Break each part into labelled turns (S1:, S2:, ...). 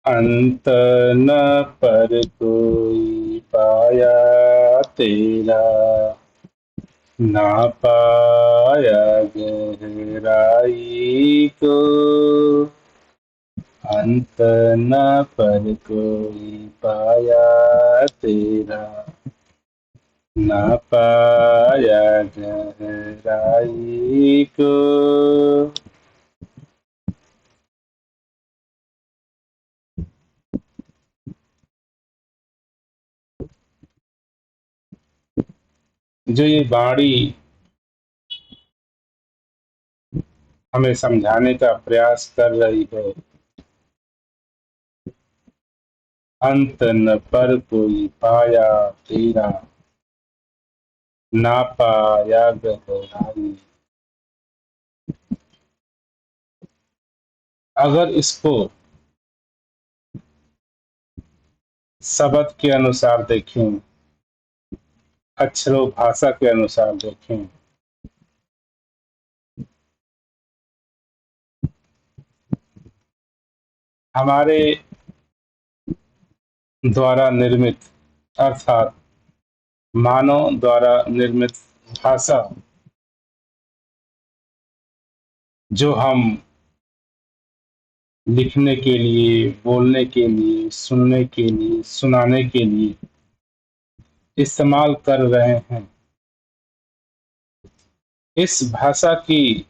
S1: अंत न पर कोई पाया तेरा, ना पाया गहराई को। अंत न पर कोई पाया तेरा, ना पाया गहराई को। जो ये बाणी हमें समझाने का प्रयास कर रही है, अंत न पर कोई पाया तेरा, ना पाया गहराई। अगर इसको शब्द के अनुसार देखें, अक्षरों भाषा के अनुसार देखें, हमारे द्वारा निर्मित अर्थात मानव द्वारा निर्मित भाषा, जो हम लिखने के लिए, बोलने के लिए, सुनने के लिए, सुनाने के लिए इस्तेमाल कर रहे हैं, इस भाषा की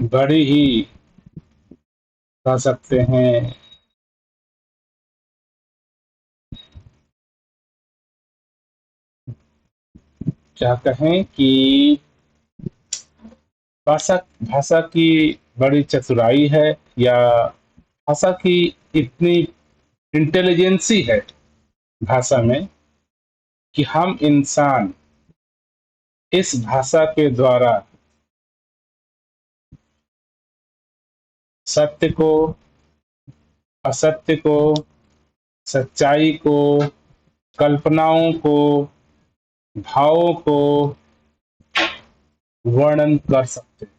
S1: बड़ी ही, कह सकते हैं, क्या कहें कि भाषा भाषा की बड़ी चतुराई है, या भाषा की इतनी इंटेलिजेंसी है भाषा में, कि हम इंसान इस भाषा के द्वारा सत्य को, असत्य को, सच्चाई को, कल्पनाओं को, भावों को वर्णन कर सकते हैं।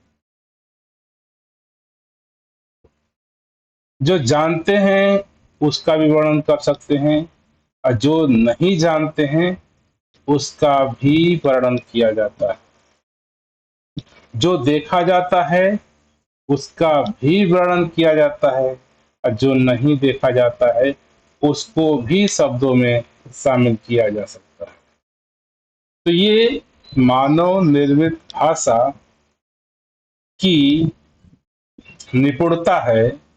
S1: जो जानते हैं उसका भी वर्णन कर सकते हैं, और जो नहीं जानते हैं उसका भी वर्णन किया जाता है। जो देखा जाता है उसका भी वर्णन किया जाता है, और जो नहीं देखा जाता है उसको भी शब्दों में शामिल किया जा सकता है। तो ये मानव निर्मित भाषा की निपुणता है,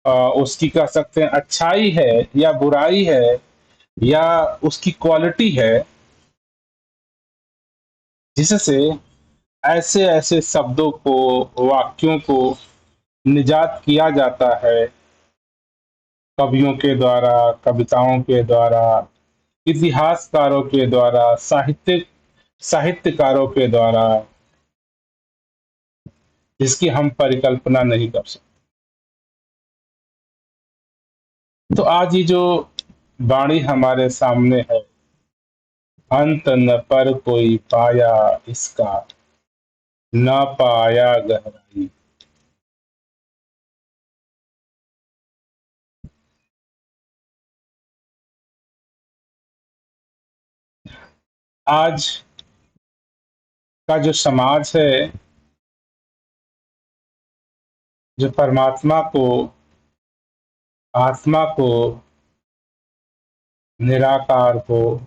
S1: उसकी कह सकते हैं अच्छाई है या बुराई है, या उसकी क्वालिटी है, जिससे ऐसे ऐसे शब्दों को, वाक्यों को निजात किया जाता है, कवियों के द्वारा, कविताओं के द्वारा, इतिहासकारों के द्वारा, साहित्यकारों के द्वारा, जिसकी हम परिकल्पना नहीं कर सकते। तो आज ये जो वाणी हमारे सामने है, अंत न पर कोई पाया इसका, न पाया गहराई। आज का जो समाज है, जो परमात्मा को, आत्मा को, निराकार को,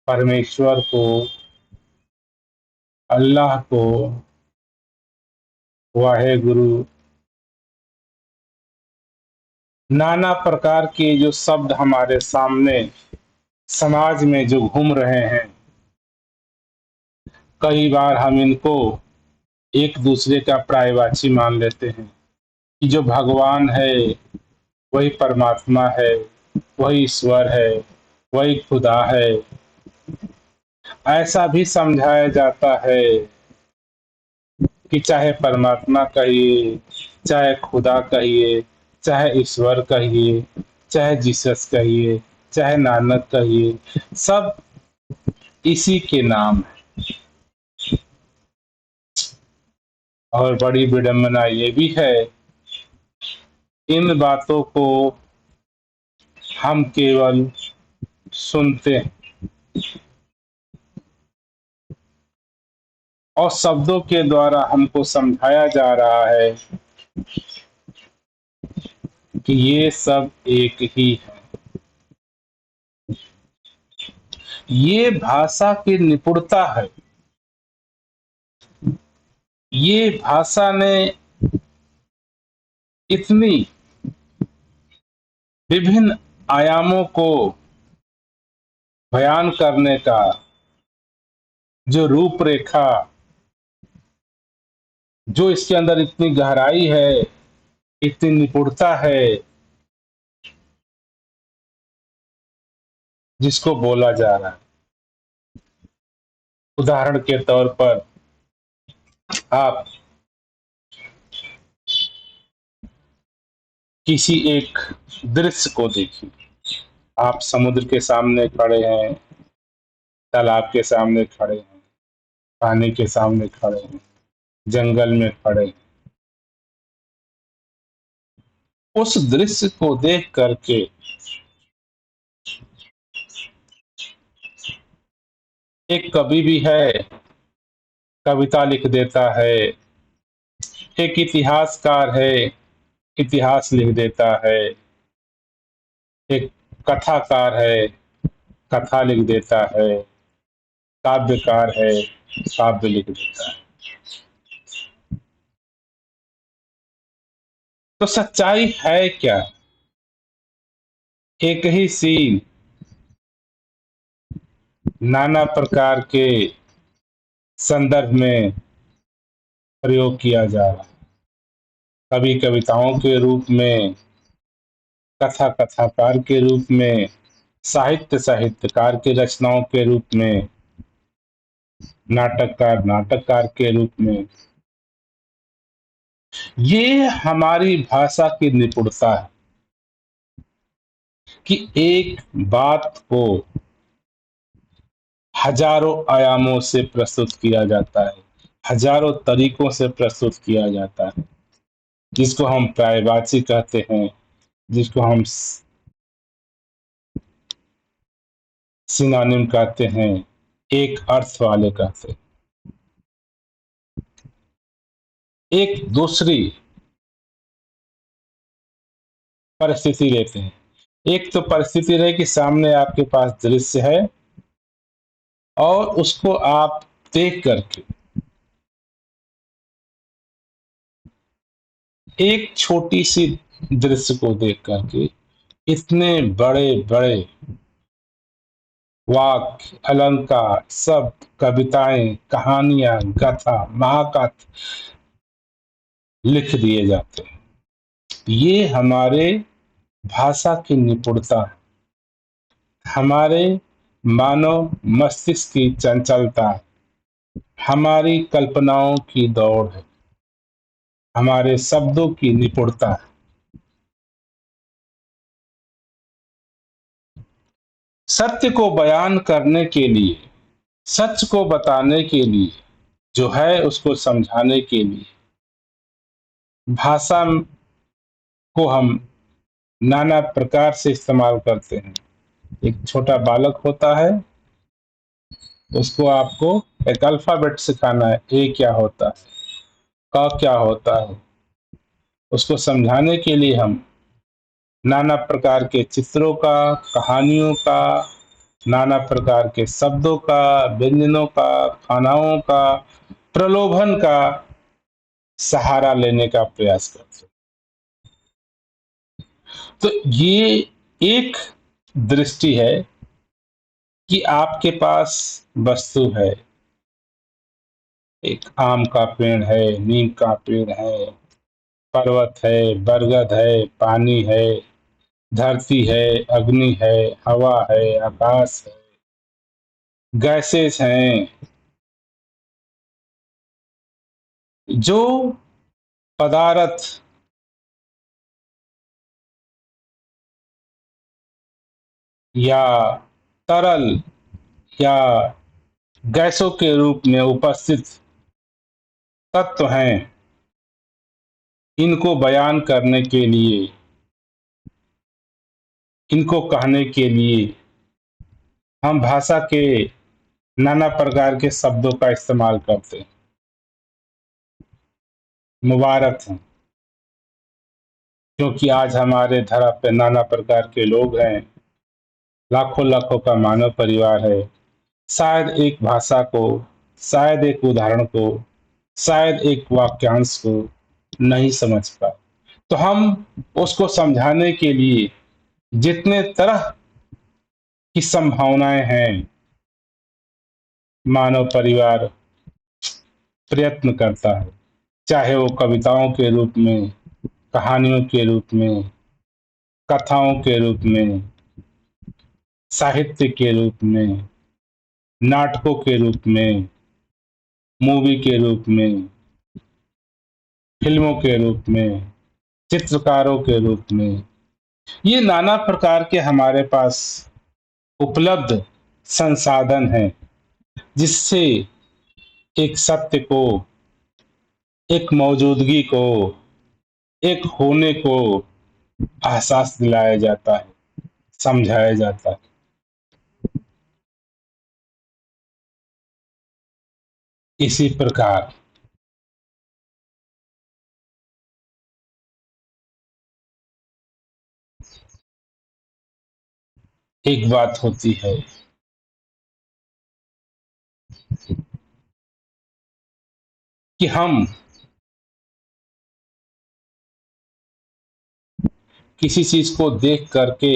S1: परमेश्वर को, अल्लाह को, वाहे गुरु, नाना प्रकार के जो शब्द हमारे सामने समाज में जो घूम रहे हैं, कई बार हम इनको एक दूसरे का पर्यायवाची मान लेते हैं, कि जो भगवान है वही परमात्मा है, वही ईश्वर है, वही खुदा है। ऐसा भी समझाया जाता है कि चाहे परमात्मा कहिए, चाहे खुदा कहिए, चाहे ईश्वर कहिए, चाहे जीसस कहिए, चाहे नानक कहिए, सब इसी के नाम है। और बड़ी विडंबना ये भी है, इन बातों को हम केवल सुनते हैं और शब्दों के द्वारा हमको समझाया जा रहा है कि ये सब एक ही है। ये भाषा की निपुणता है। ये भाषा ने इतनी विभिन्न आयामों को बयान करने का जो रूपरेखा, जो इसके अंदर इतनी गहराई है, इतनी निपुणता है, जिसको बोला जा रहा है। उदाहरण के तौर पर आप किसी एक दृश्य को देखिए। आप समुद्र के सामने खड़े हैं, तालाब के सामने खड़े हैं, पानी के सामने खड़े हैं, जंगल में खड़े हैं। उस दृश्य को देख करके एक कवि भी है, कविता लिख देता है। एक इतिहासकार है, इतिहास लिख देता है। एक कथाकार है, कथा लिख देता है। काव्यकार है, काव्य लिख देता है। तो सच्चाई है क्या? एक ही सीन नाना प्रकार के संदर्भ में प्रयोग किया जा रहा है। कभी कविताओं के रूप में, कथा कथाकार के रूप में, साहित्य साहित्यकार के रचनाओं के रूप में, नाटककार नाटककार के रूप में। ये हमारी भाषा की निपुणता है कि एक बात को हजारों आयामों से प्रस्तुत किया जाता है, हजारों तरीकों से प्रस्तुत किया जाता है, जिसको हम प्रायवाची कहते हैं, जिसको हम सिनोनिम कहते हैं, एक अर्थ वाले कहते हैं। एक दूसरी परिस्थिति लेते हैं। एक तो परिस्थिति रहे कि सामने आपके पास दृश्य है और उसको आप देख करके एक छोटी सी दृश्य को देख करके इतने बड़े बड़े वाक्य, अलंकार, शब्द, कविताएं, कहानियां, गाथा, महाकाव्य लिख दिए जाते हैं। ये हमारे भाषा की निपुणता है, हमारे मानव मस्तिष्क की चंचलता है, हमारी कल्पनाओं की दौड़ है, हमारे शब्दों की निपुणता है। सत्य को बयान करने के लिए, सच को बताने के लिए, जो है उसको समझाने के लिए भाषा को हम नाना प्रकार से इस्तेमाल करते हैं। एक छोटा बालक होता है, उसको आपको एक अल्फाबेट सिखाना है, ए क्या होता है, क क्या होता है। उसको समझाने के लिए हम नाना प्रकार के चित्रों का, कहानियों का, नाना प्रकार के शब्दों का, व्यंजनों का, खानाओं का, प्रलोभन का सहारा लेने का प्रयास करते हैं। तो ये एक दृष्टि है कि आपके पास वस्तु है, एक आम का पेड़ है, नीम का पेड़ है, पर्वत है, बरगद है, पानी है, धरती है, अग्नि है, हवा है, आकाश है, गैसेस हैं। जो पदार्थ या तरल या गैसों के रूप में उपस्थित तत्व हैं, इनको बयान करने के लिए, इनको कहने के लिए हम भाषा के नाना प्रकार के शब्दों का इस्तेमाल करते हैं। मुबारक हैं, क्योंकि आज हमारे धरा पे नाना प्रकार के लोग हैं, लाखों लाखों का मानव परिवार है। शायद एक भाषा को, शायद एक उदाहरण को, शायद एक वाक्यांश को नहीं समझ पाए, तो हम उसको समझाने के लिए जितने तरह की संभावनाएं हैं, मानव परिवार प्रयत्न करता है। चाहे वो कविताओं के रूप में, कहानियों के रूप में, कथाओं के रूप में, साहित्य के रूप में, नाटकों के रूप में, मूवी के रूप में, फिल्मों के रूप में, चित्रकारों के रूप में। ये नाना प्रकार के हमारे पास उपलब्ध संसाधन हैं, जिससे एक सत्य को, एक मौजूदगी को, एक होने को एहसास दिलाया जाता है, समझाया जाता है। इसी प्रकार एक बात होती है कि हम किसी चीज को देख करके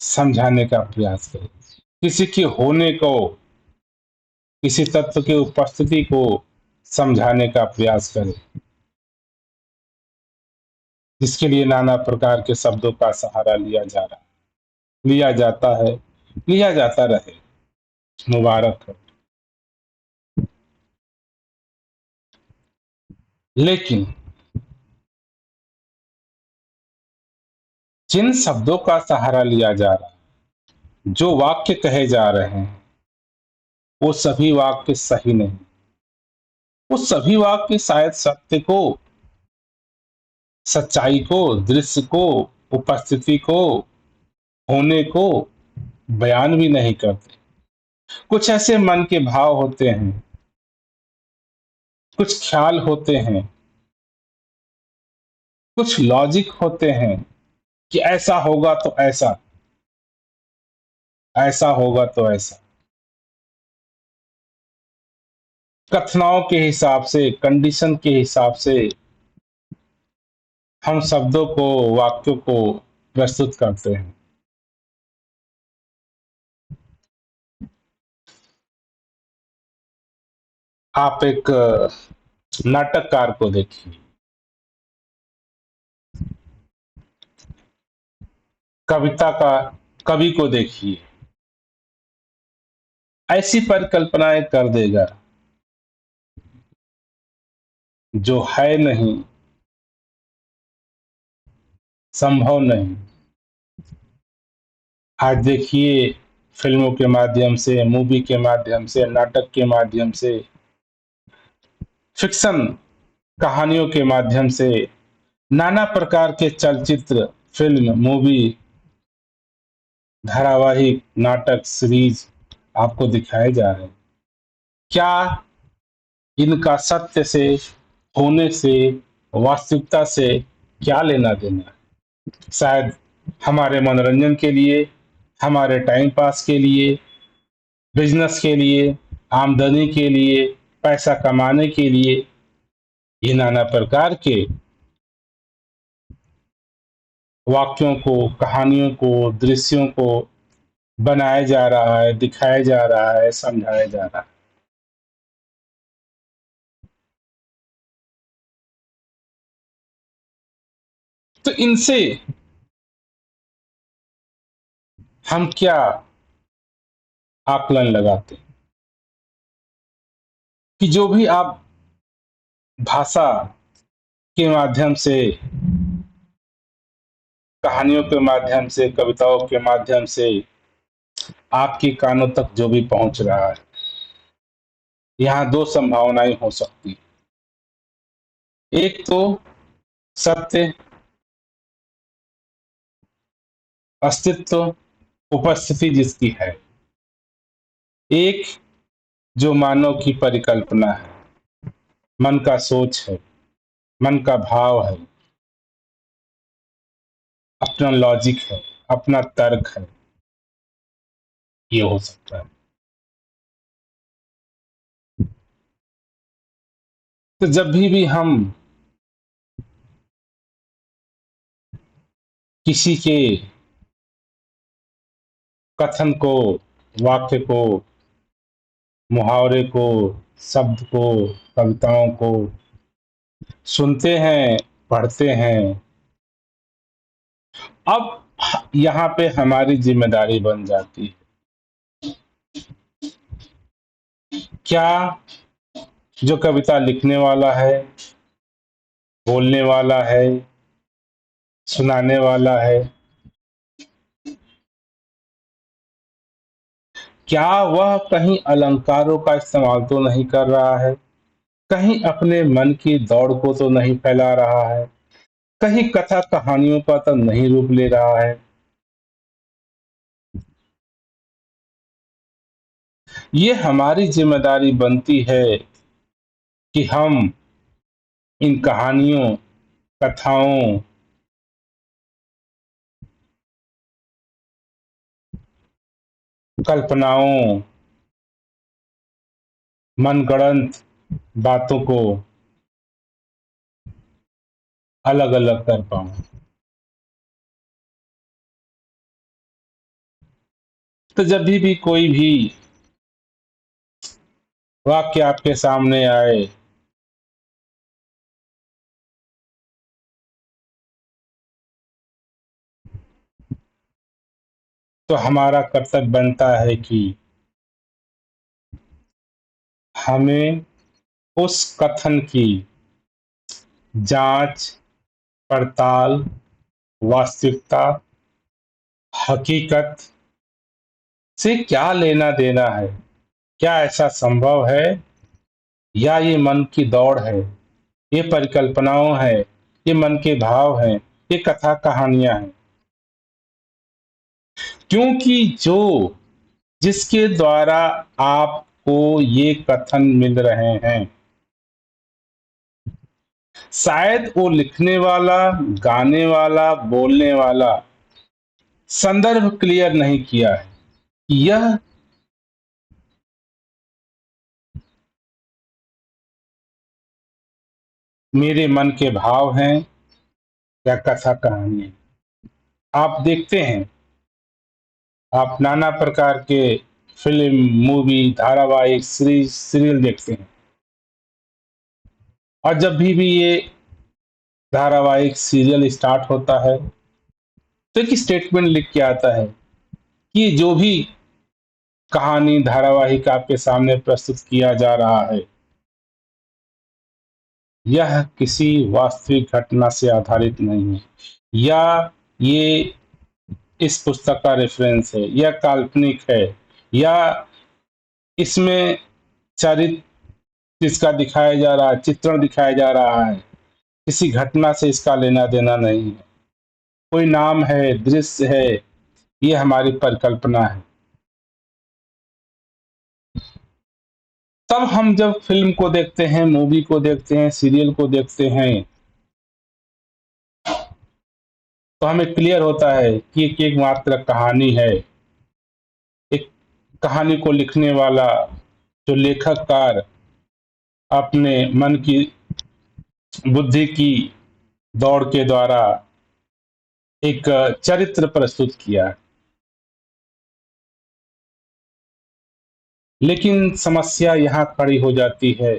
S1: समझाने का प्रयास करें, किसी के होने को, किसी तत्व की उपस्थिति को समझाने का प्रयास करें, जिसके लिए नाना प्रकार के शब्दों का सहारा लिया जा रहा है, लिया जाता है, लिया जाता रहे। मुबारक हो। लेकिन जिन शब्दों का सहारा लिया जा रहा है, जो वाक्य कहे जा रहे हैं, वो सभी वाक्य सही नहीं। वो सभी वाक्य शायद सत्य को, सच्चाई को, दृश्य को, उपस्थिति को, होने को बयान भी नहीं करते। कुछ ऐसे मन के भाव होते हैं, कुछ ख्याल होते हैं, कुछ लॉजिक होते हैं कि ऐसा होगा तो ऐसा, ऐसा होगा तो ऐसा। कथनाओं के हिसाब से, कंडीशन के हिसाब से हम शब्दों को, वाक्यों को प्रस्तुत करते हैं। आप एक नाटककार को देखिए, कविता का कवि को देखिए, ऐसी परिकल्पनाएं कर देगा जो है नहीं, संभव नहीं। आज देखिए, फिल्मों के माध्यम से, मूवी के माध्यम से, नाटक के माध्यम से, फिक्शन कहानियों के माध्यम से, नाना प्रकार के चलचित्र, फिल्म, मूवी, धारावाहिक, नाटक, सीरीज आपको दिखाए जा रहे हैं। क्या इनका सत्य से, होने से, वास्तविकता से क्या लेना देना? शायद हमारे मनोरंजन के लिए, हमारे टाइम पास के लिए, बिजनेस के लिए, आमदनी के लिए, पैसा कमाने के लिए ये नाना प्रकार के वाक्यों को, कहानियों को, दृश्यों को बनाया जा रहा है, दिखाया जा रहा है, समझाया जा रहा है। तो इनसे हम क्या आकलन लगाते हैं कि जो भी आप भाषा के माध्यम से, कहानियों के माध्यम से, कविताओं के माध्यम से आपके कानों तक जो भी पहुंच रहा है, यहाँ दो संभावनाएं हो सकती हैं। एक तो सत्य, अस्तित्व, उपस्थिति जिसकी है। एक जो मानव की परिकल्पना है, मन का सोच है, मन का भाव है, अपना लॉजिक है, अपना तर्क है, ये हो सकता है। तो जब भी हम किसी के कथन को, वाक्य को, मुहावरे को, शब्द को, कविताओं को सुनते हैं, पढ़ते हैं, अब यहाँ पे हमारी जिम्मेदारी बन जाती है। क्या जो कविता लिखने वाला है, बोलने वाला है, सुनाने वाला है, क्या वह कहीं अलंकारों का इस्तेमाल तो नहीं कर रहा है? कहीं अपने मन की दौड़ को तो नहीं फैला रहा है? कहीं कथा कहानियों का तो नहीं रूप ले रहा है? ये हमारी जिम्मेदारी बनती है कि हम इन कहानियों, कथाओं, कल्पनाओं, मनगढ़ंत बातों को अलग अलग कर पाऊं। तो जब भी कोई भी वाक्य आपके सामने आए, तो हमारा कर्तव्य बनता है कि हमें उस कथन की जांच पड़ताल, वास्तविकता, हकीकत से क्या लेना देना है। क्या ऐसा संभव है, या ये मन की दौड़ है, ये परिकल्पनाओं है, ये मन के भाव हैं, ये कथा कहानियां हैं। क्योंकि जो जिसके द्वारा आपको ये कथन मिल रहे हैं, शायद वो लिखने वाला, गाने वाला, बोलने वाला संदर्भ क्लियर नहीं किया है। यह मेरे मन के भाव हैं या कथा कहानी है। आप देखते हैं, आप नाना प्रकार के फिल्म, मूवी, धारावाहिक, सीरीज, सीरियल देखते हैं, और जब भी ये धारावाहिक सीरियल स्टार्ट होता है, तो एक स्टेटमेंट लिख के आता है कि जो भी कहानी, धारावाहिक आपके सामने प्रस्तुत किया जा रहा है, यह किसी वास्तविक घटना से आधारित नहीं है, या ये इस पुस्तक का रेफरेंस है, या काल्पनिक है, या इसमें चरित्र इसका दिखाया जा रहा है, चित्रण दिखाया जा रहा है, किसी घटना से इसका लेना देना नहीं है। कोई नाम है, दृश्य है, ये हमारी परिकल्पना है। तब हम जब फिल्म को देखते हैं, मूवी को देखते हैं, सीरियल को देखते हैं, तो हमें क्लियर होता है कि एक मात्र कहानी है। एक कहानी को लिखने वाला जो लेखककार अपने मन की, बुद्धि की दौड़ के द्वारा एक चरित्र प्रस्तुत किया। लेकिन समस्या यहाँ खड़ी हो जाती है,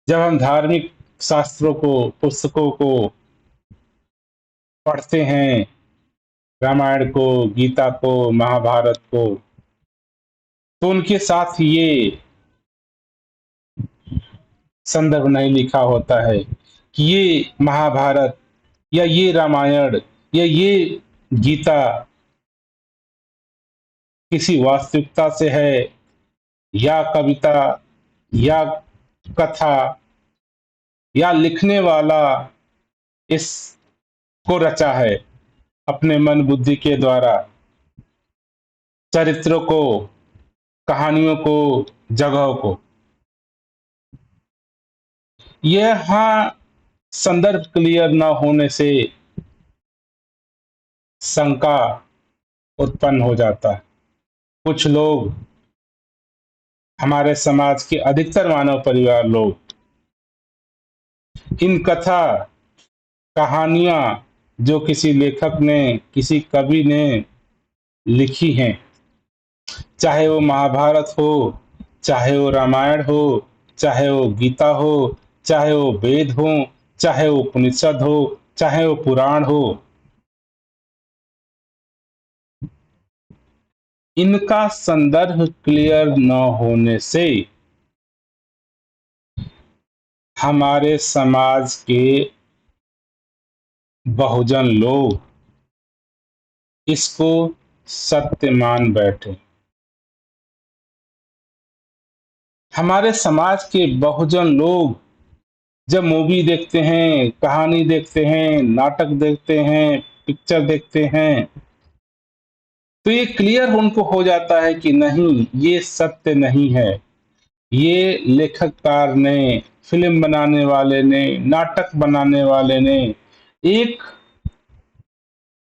S1: जब हम धार्मिक शास्त्रों को, पुस्तकों को पढ़ते हैं, रामायण को, गीता को, महाभारत को, तो उनके साथ ये संदर्भ नहीं लिखा होता है कि ये महाभारत या ये रामायण या ये गीता किसी वास्तविकता से है, या कविता, या कथा, या लिखने वाला इसको रचा है अपने मन बुद्धि के द्वारा, चरित्रों को, कहानियों को, जगहों को। यहाँ संदर्भ क्लियर न होने से शंका उत्पन्न हो जाता है। कुछ लोग, हमारे समाज के अधिकतर मानव परिवार लोग, इन कथा कहानियां जो किसी लेखक ने, किसी कवि ने लिखी हैं, चाहे वो महाभारत हो, चाहे वो रामायण हो, चाहे वो गीता हो, चाहे वो वेद हो, चाहे वो उपनिषद हो, चाहे वो पुराण हो, इनका संदर्भ क्लियर न होने से हमारे समाज के बहुजन लोग इसको सत्य मान बैठे। हमारे समाज के बहुजन लोग जब मूवी देखते हैं, कहानी देखते हैं, नाटक देखते हैं, पिक्चर देखते हैं, तो ये क्लियर उनको हो जाता है कि नहीं, ये सत्य नहीं है। ये लेखककार ने, फिल्म बनाने वाले ने, नाटक बनाने वाले ने एक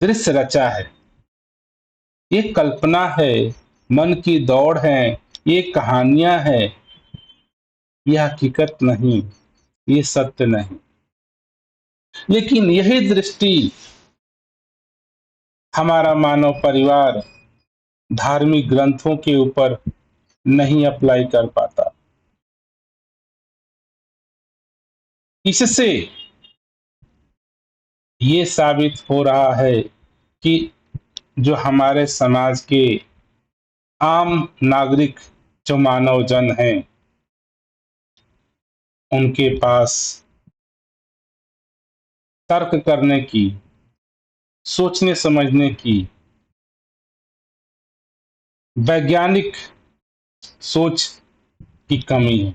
S1: दृश्य रचा है, ये कल्पना है, मन की दौड़ है, ये कहानियां हैं, यह हकीकत नहीं, ये सत्य नहीं। लेकिन यही दृष्टि हमारा मानव परिवार धार्मिक ग्रंथों के ऊपर नहीं अप्लाई कर पाता। इससे ये साबित हो रहा है कि जो हमारे समाज के आम नागरिक, जो मानव जन हैं, उनके पास तर्क करने की, सोचने समझने की, वैज्ञानिक सोच की कमी है।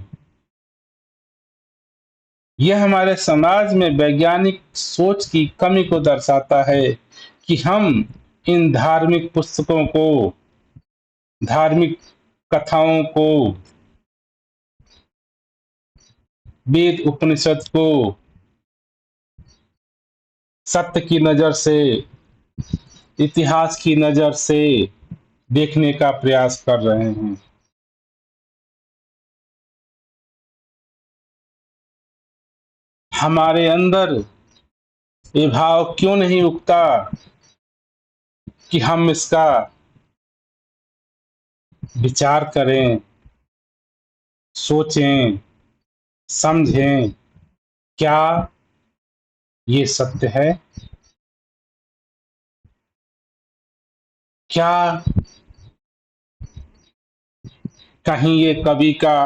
S1: यह हमारे समाज में वैज्ञानिक सोच की कमी को दर्शाता है कि हम इन धार्मिक पुस्तकों को, धार्मिक कथाओं को, वेद उपनिषद को सत्य की नजर से, इतिहास की नजर से देखने का प्रयास कर रहे हैं। हमारे अंदर ये भाव क्यों नहीं उगता कि हम इसका विचार करें, सोचें, समझें, क्या ये सत्य है? क्या कहीं ये कवि का,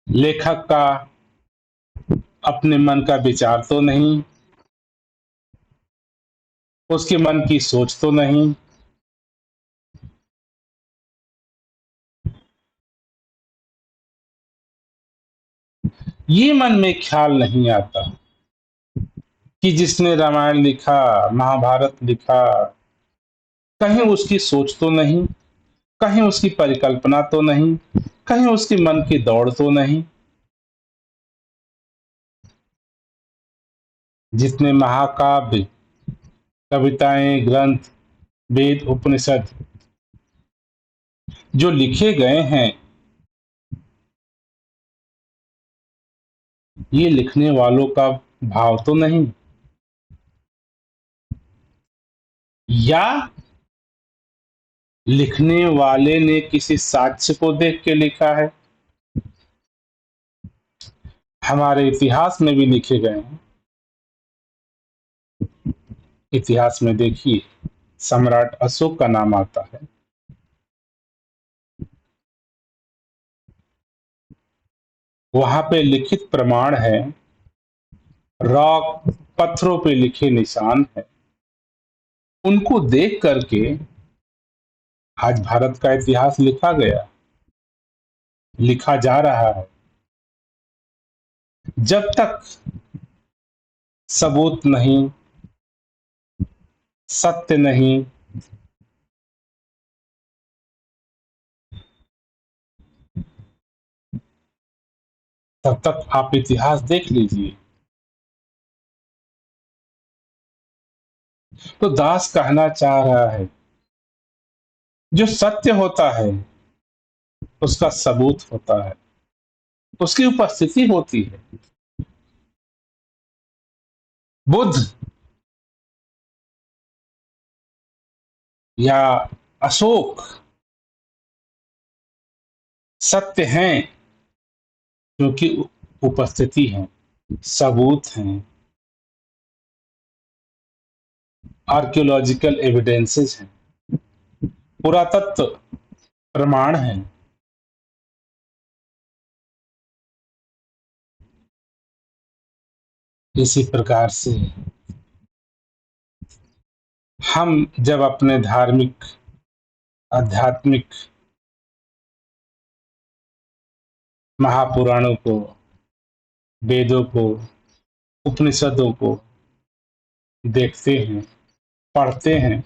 S1: लेखक का अपने मन का विचार तो नहीं, उसके मन की सोच तो नहीं? ये मन में ख्याल नहीं आता कि जिसने रामायण लिखा, महाभारत लिखा, कहीं उसकी सोच तो नहीं, कहीं उसकी परिकल्पना तो नहीं, कहीं उसकी मन की दौड़ तो नहीं। जितने महाकाव्य, कविताएं, ग्रंथ, वेद उपनिषद जो लिखे गए हैं, ये लिखने वालों का भाव तो नहीं, या लिखने वाले ने किसी साक्ष्य को देख के लिखा है। हमारे इतिहास में भी लिखे गए हैं। इतिहास में देखिए, सम्राट अशोक का नाम आता है। वहां पे लिखित प्रमाण है, रॉक, पत्थरों पे लिखे निशान है। उनको देख करके आज भारत का इतिहास लिखा गया, लिखा जा रहा है। जब तक सबूत नहीं, सत्य नहीं, तब तक आप इतिहास देख लीजिए। तो दास कहना चाह रहा है, जो सत्य होता है उसका सबूत होता है, उसकी उपस्थिति होती है। बुद्ध या अशोक सत्य हैं क्योंकि उपस्थिति है, सबूत हैं, आर्कियोलॉजिकल एविडेंसेस हैं, पुरातत्व प्रमाण हैं। इसी प्रकार से हम जब अपने धार्मिक, आध्यात्मिक महापुराणों को, वेदों को, उपनिषदों को देखते हैं, पढ़ते हैं,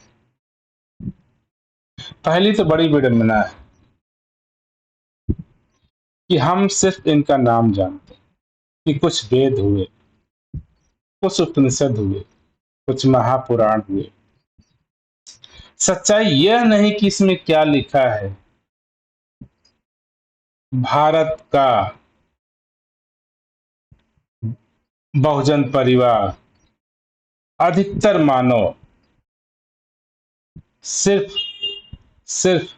S1: पहली तो बड़ी विडंबना है कि हम सिर्फ इनका नाम जानते हैं कि कुछ वेद हुए, कुछ उपनिषद हुए, कुछ महापुराण हुए। सच्चाई यह नहीं कि इसमें क्या लिखा है। भारत का बहुजन परिवार, अधिकतर मानव सिर्फ सिर्फ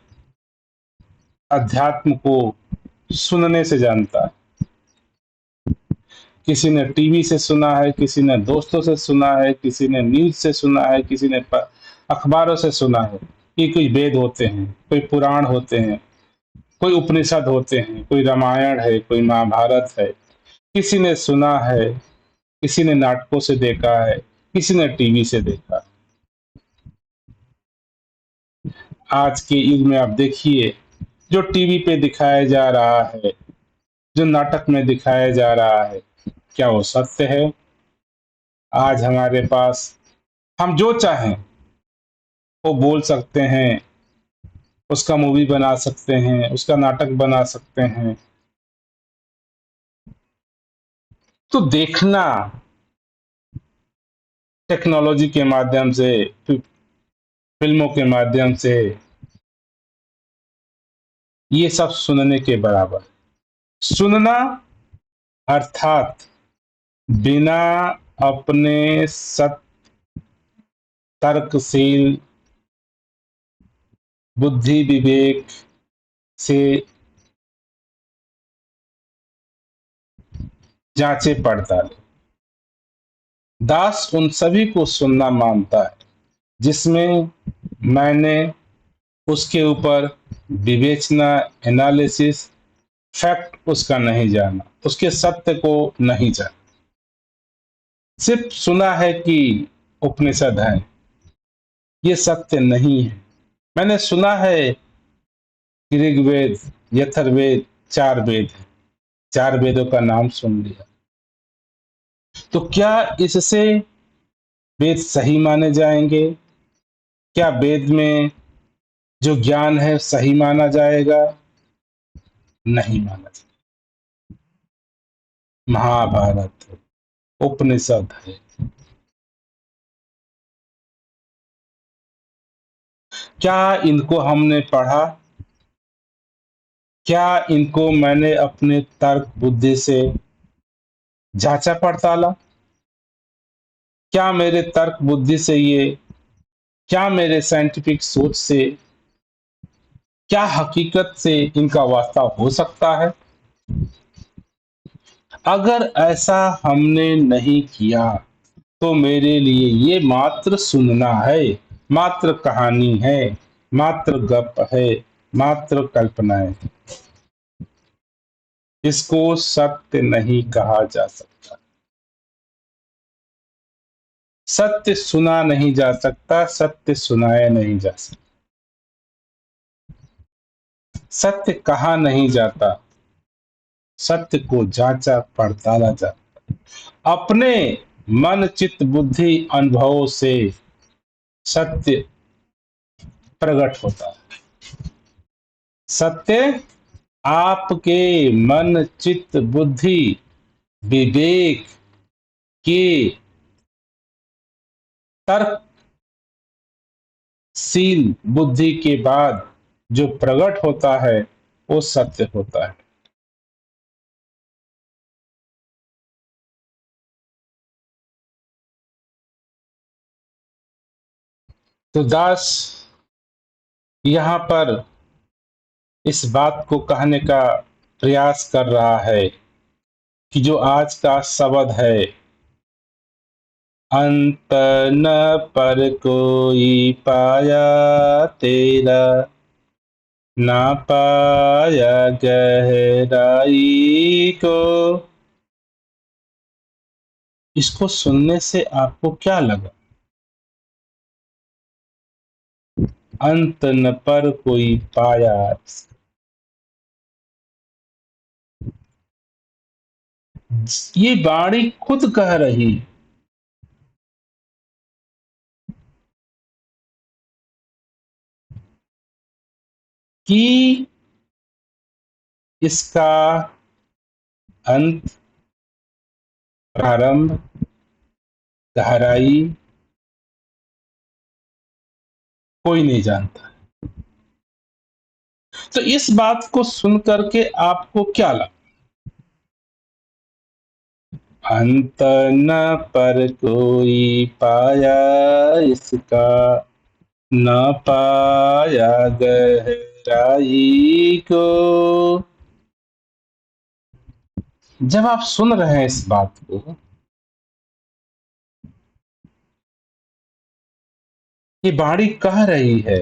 S1: अध्यात्म को सुनने से जानता है। किसी ने टीवी से सुना है, किसी ने दोस्तों से सुना है, किसी ने न्यूज से सुना है, किसी ने अखबारों से सुना है कि कोई वेद होते हैं, कोई पुराण होते हैं, कोई उपनिषद होते हैं, कोई रामायण है, कोई महाभारत है। किसी ने सुना है, किसी ने नाटकों से देखा है, किसी ने टीवी से देखा। आज के युग में आप देखिए, जो टीवी पे दिखाया जा रहा है, जो नाटक में दिखाया जा रहा है, क्या वो सत्य है? आज हमारे पास हम जो चाहें वो बोल सकते हैं, उसका मूवी बना सकते हैं, उसका नाटक बना सकते हैं। तो देखना टेक्नोलॉजी के माध्यम से, फिल्मों के माध्यम से, ये सब सुनने के बराबर। सुनना अर्थात बिना अपने सत तर्कशील बुद्धि विवेक से जांचे पड़ताले। दास उन सभी को सुनना मानता है जिसमें मैंने उसके ऊपर विवेचना, एनालिसिस, फैक्ट उसका नहीं जाना, उसके सत्य को नहीं जाना। सिर्फ सुना है कि उपनिषद है, ये सत्य नहीं है। मैंने सुना है कि ऋग्वेद, यथर्वेद, चार वेद है, चार वेदों का नाम सुन लिया। तो क्या इससे वेद सही माने जाएंगे? क्या वेद में जो ज्ञान है सही माना जाएगा? नहीं माना जाएगा। महाभारत है, उपनिषद है, क्या इनको हमने पढ़ा? क्या इनको मैंने अपने तर्क बुद्धि से जांचा पड़ताला? क्या मेरे तर्क बुद्धि से ये, क्या मेरे साइंटिफिक सोच से, क्या हकीकत से इनका वास्ता हो सकता है? अगर ऐसा हमने नहीं किया तो मेरे लिए ये मात्र सुनना है, मात्र कहानी है, मात्र गप है, मात्र कल्पनाएं। इसको सत्य नहीं कहा जा सकता। सत्य सुना नहीं जा सकता, सत्य सुनाया नहीं जा सकता, सत्य कहा नहीं जाता, सत्य को जांचा पड़ताला जाता, अपने मन चित्त बुद्धि अनुभवों से सत्य प्रकट होता है। सत्य आपके मन चित्त बुद्धि विवेक के तर्कशील बुद्धि के बाद जो प्रकट होता है वो सत्य होता है। तो दास यहाँ पर इस बात को कहने का प्रयास कर रहा है कि जो आज का शब्द है, अंत न पर कोई पाया तेरा, ना पाया गहराई को। इसको सुनने से आपको क्या लगा? अंत न पर कोई पाया, ये वाणी खुद कह रही कि इसका अंत, प्रारंभ, गहराई कोई नहीं जानता। तो इस बात को सुन करके आपको क्या लगा? अंत न पर कोई पाया इसका, न पाया गहराई को। जब आप सुन रहे हैं इस बात को, ये वाणी कह रही है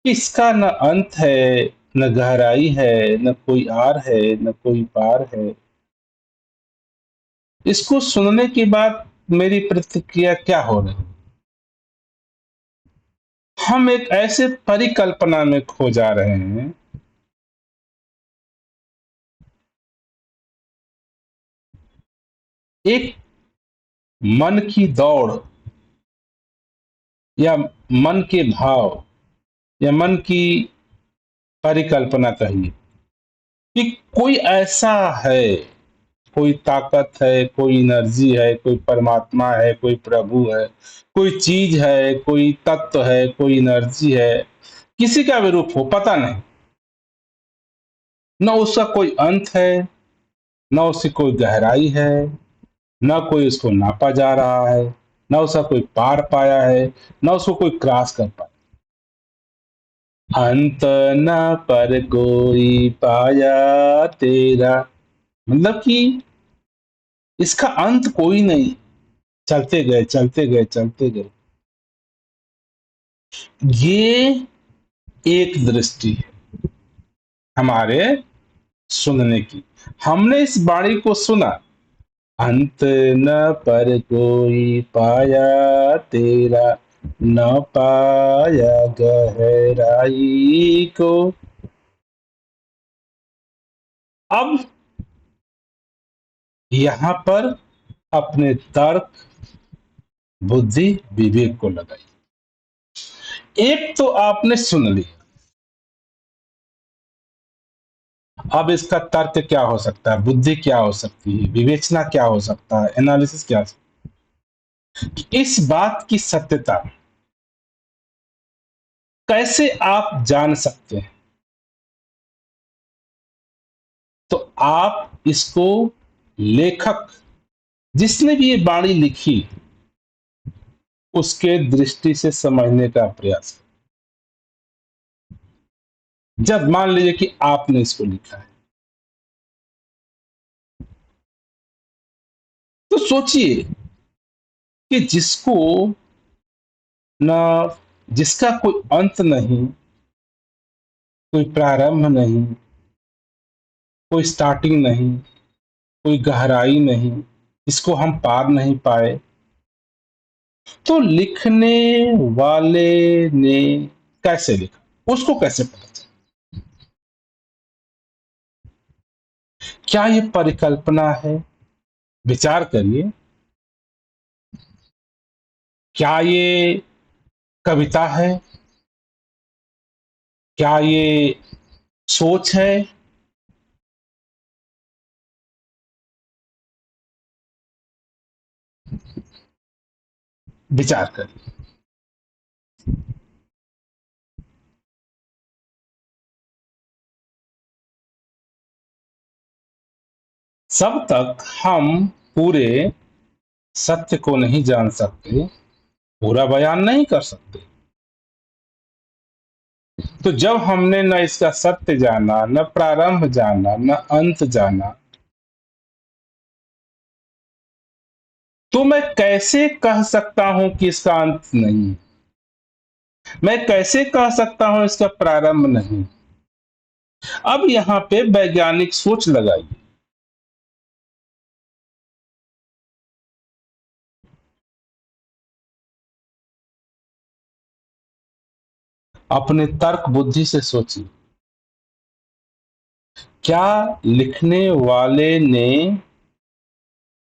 S1: कि इसका न अंत है, न गहराई है, न कोई आर है, न कोई पार है। इसको सुनने के बाद मेरी प्रतिक्रिया क्या हो रही? हम एक ऐसे परिकल्पना में खो जा रहे हैं, एक मन की दौड़ या मन के भाव या मन की परिकल्पना कहिए कि कोई ऐसा है, कोई ताकत है, कोई एनर्जी है, कोई परमात्मा है, कोई प्रभु है, कोई चीज है, कोई तत्व है, कोई एनर्जी है, किसी का भी रूप हो पता नहीं, न उसका कोई अंत है, न उसकी कोई गहराई है, न कोई उसको नापा जा रहा है, न उसका कोई पार पाया है, न उसको कोई क्रॉस कर पाया। अंत न पर कोई पाया तेरा, मतलब कि इसका अंत कोई नहीं, चलते गए चलते गए चलते गए। ये एक दृष्टि है हमारे सुनने की। हमने इस वाणी को सुना, अंत न पर कोई पाया तेरा, न पाया गहराई को। अब यहां पर अपने तर्क बुद्धि विवेक को लगाई। एक तो आपने सुन लिया, अब इसका तर्क क्या हो सकता है, बुद्धि क्या हो सकती है, विवेचना क्या हो सकता है, एनालिसिस क्या हो सकता है? इस बात की सत्यता कैसे आप जान सकते हैं? तो आप इसको लेखक जिसने भी ये वाणी लिखी उसके दृष्टि से समझने का प्रयास करें। जब मान लीजिए कि आपने इसको लिखा है, तो सोचिए कि जिसको ना, जिसका कोई अंत नहीं, कोई प्रारंभ नहीं, कोई स्टार्टिंग नहीं, कोई गहराई नहीं, इसको हम पार नहीं पाए, तो लिखने वाले ने कैसे लिखा, उसको कैसे पता चला? क्या ये परिकल्पना है? विचार करिए। क्या ये कविता है? क्या ये सोच है? विचार करिए। जब तक हम पूरे सत्य को नहीं जान सकते, पूरा बयान नहीं कर सकते। तो जब हमने न इसका सत्य जाना, न प्रारंभ जाना, न अंत जाना, तो मैं कैसे कह सकता हूं कि इसका अंत नहीं है? मैं कैसे कह सकता हूं इसका प्रारंभ नहीं? अब यहां पे वैज्ञानिक सोच लगाइए। अपने तर्क बुद्धि से सोचिए। क्या लिखने वाले ने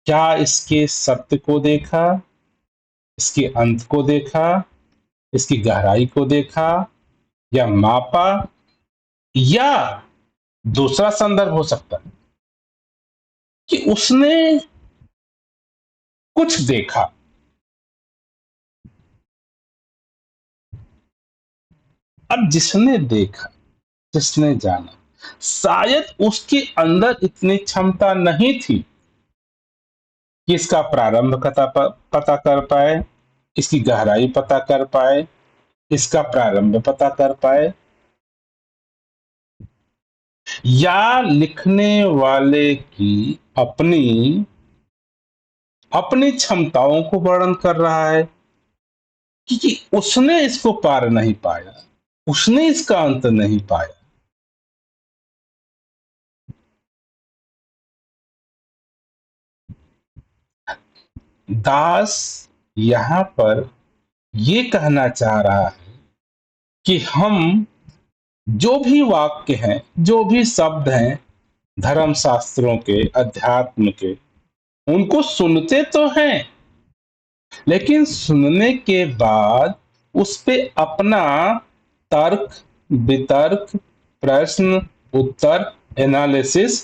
S1: क्या इसके सत्य को देखा, इसके अंत को देखा, इसकी गहराई को देखा या मापा? या दूसरा संदर्भ हो सकता है कि उसने कुछ देखा। अब जिसने देखा, जिसने जाना, शायद उसके अंदर इतनी क्षमता नहीं थी कि इसका प्रारंभ पता कर पाए, इसकी गहराई पता कर पाए, इसका प्रारंभ पता कर पाए। या लिखने वाले की अपनी अपनी क्षमताओं को वर्णन कर रहा है कि उसने इसको पार नहीं पाया, उसने इसका अंत नहीं पाया। दास यहां पर ये कहना चाह रहा है कि हम जो भी वाक्य हैं, जो भी शब्द हैं धर्म शास्त्रों के, अध्यात्म के, उनको सुनते तो हैं, लेकिन सुनने के बाद उस पे अपना तर्क, वितर्क, प्रश्न, उत्तर, एनालिसिस,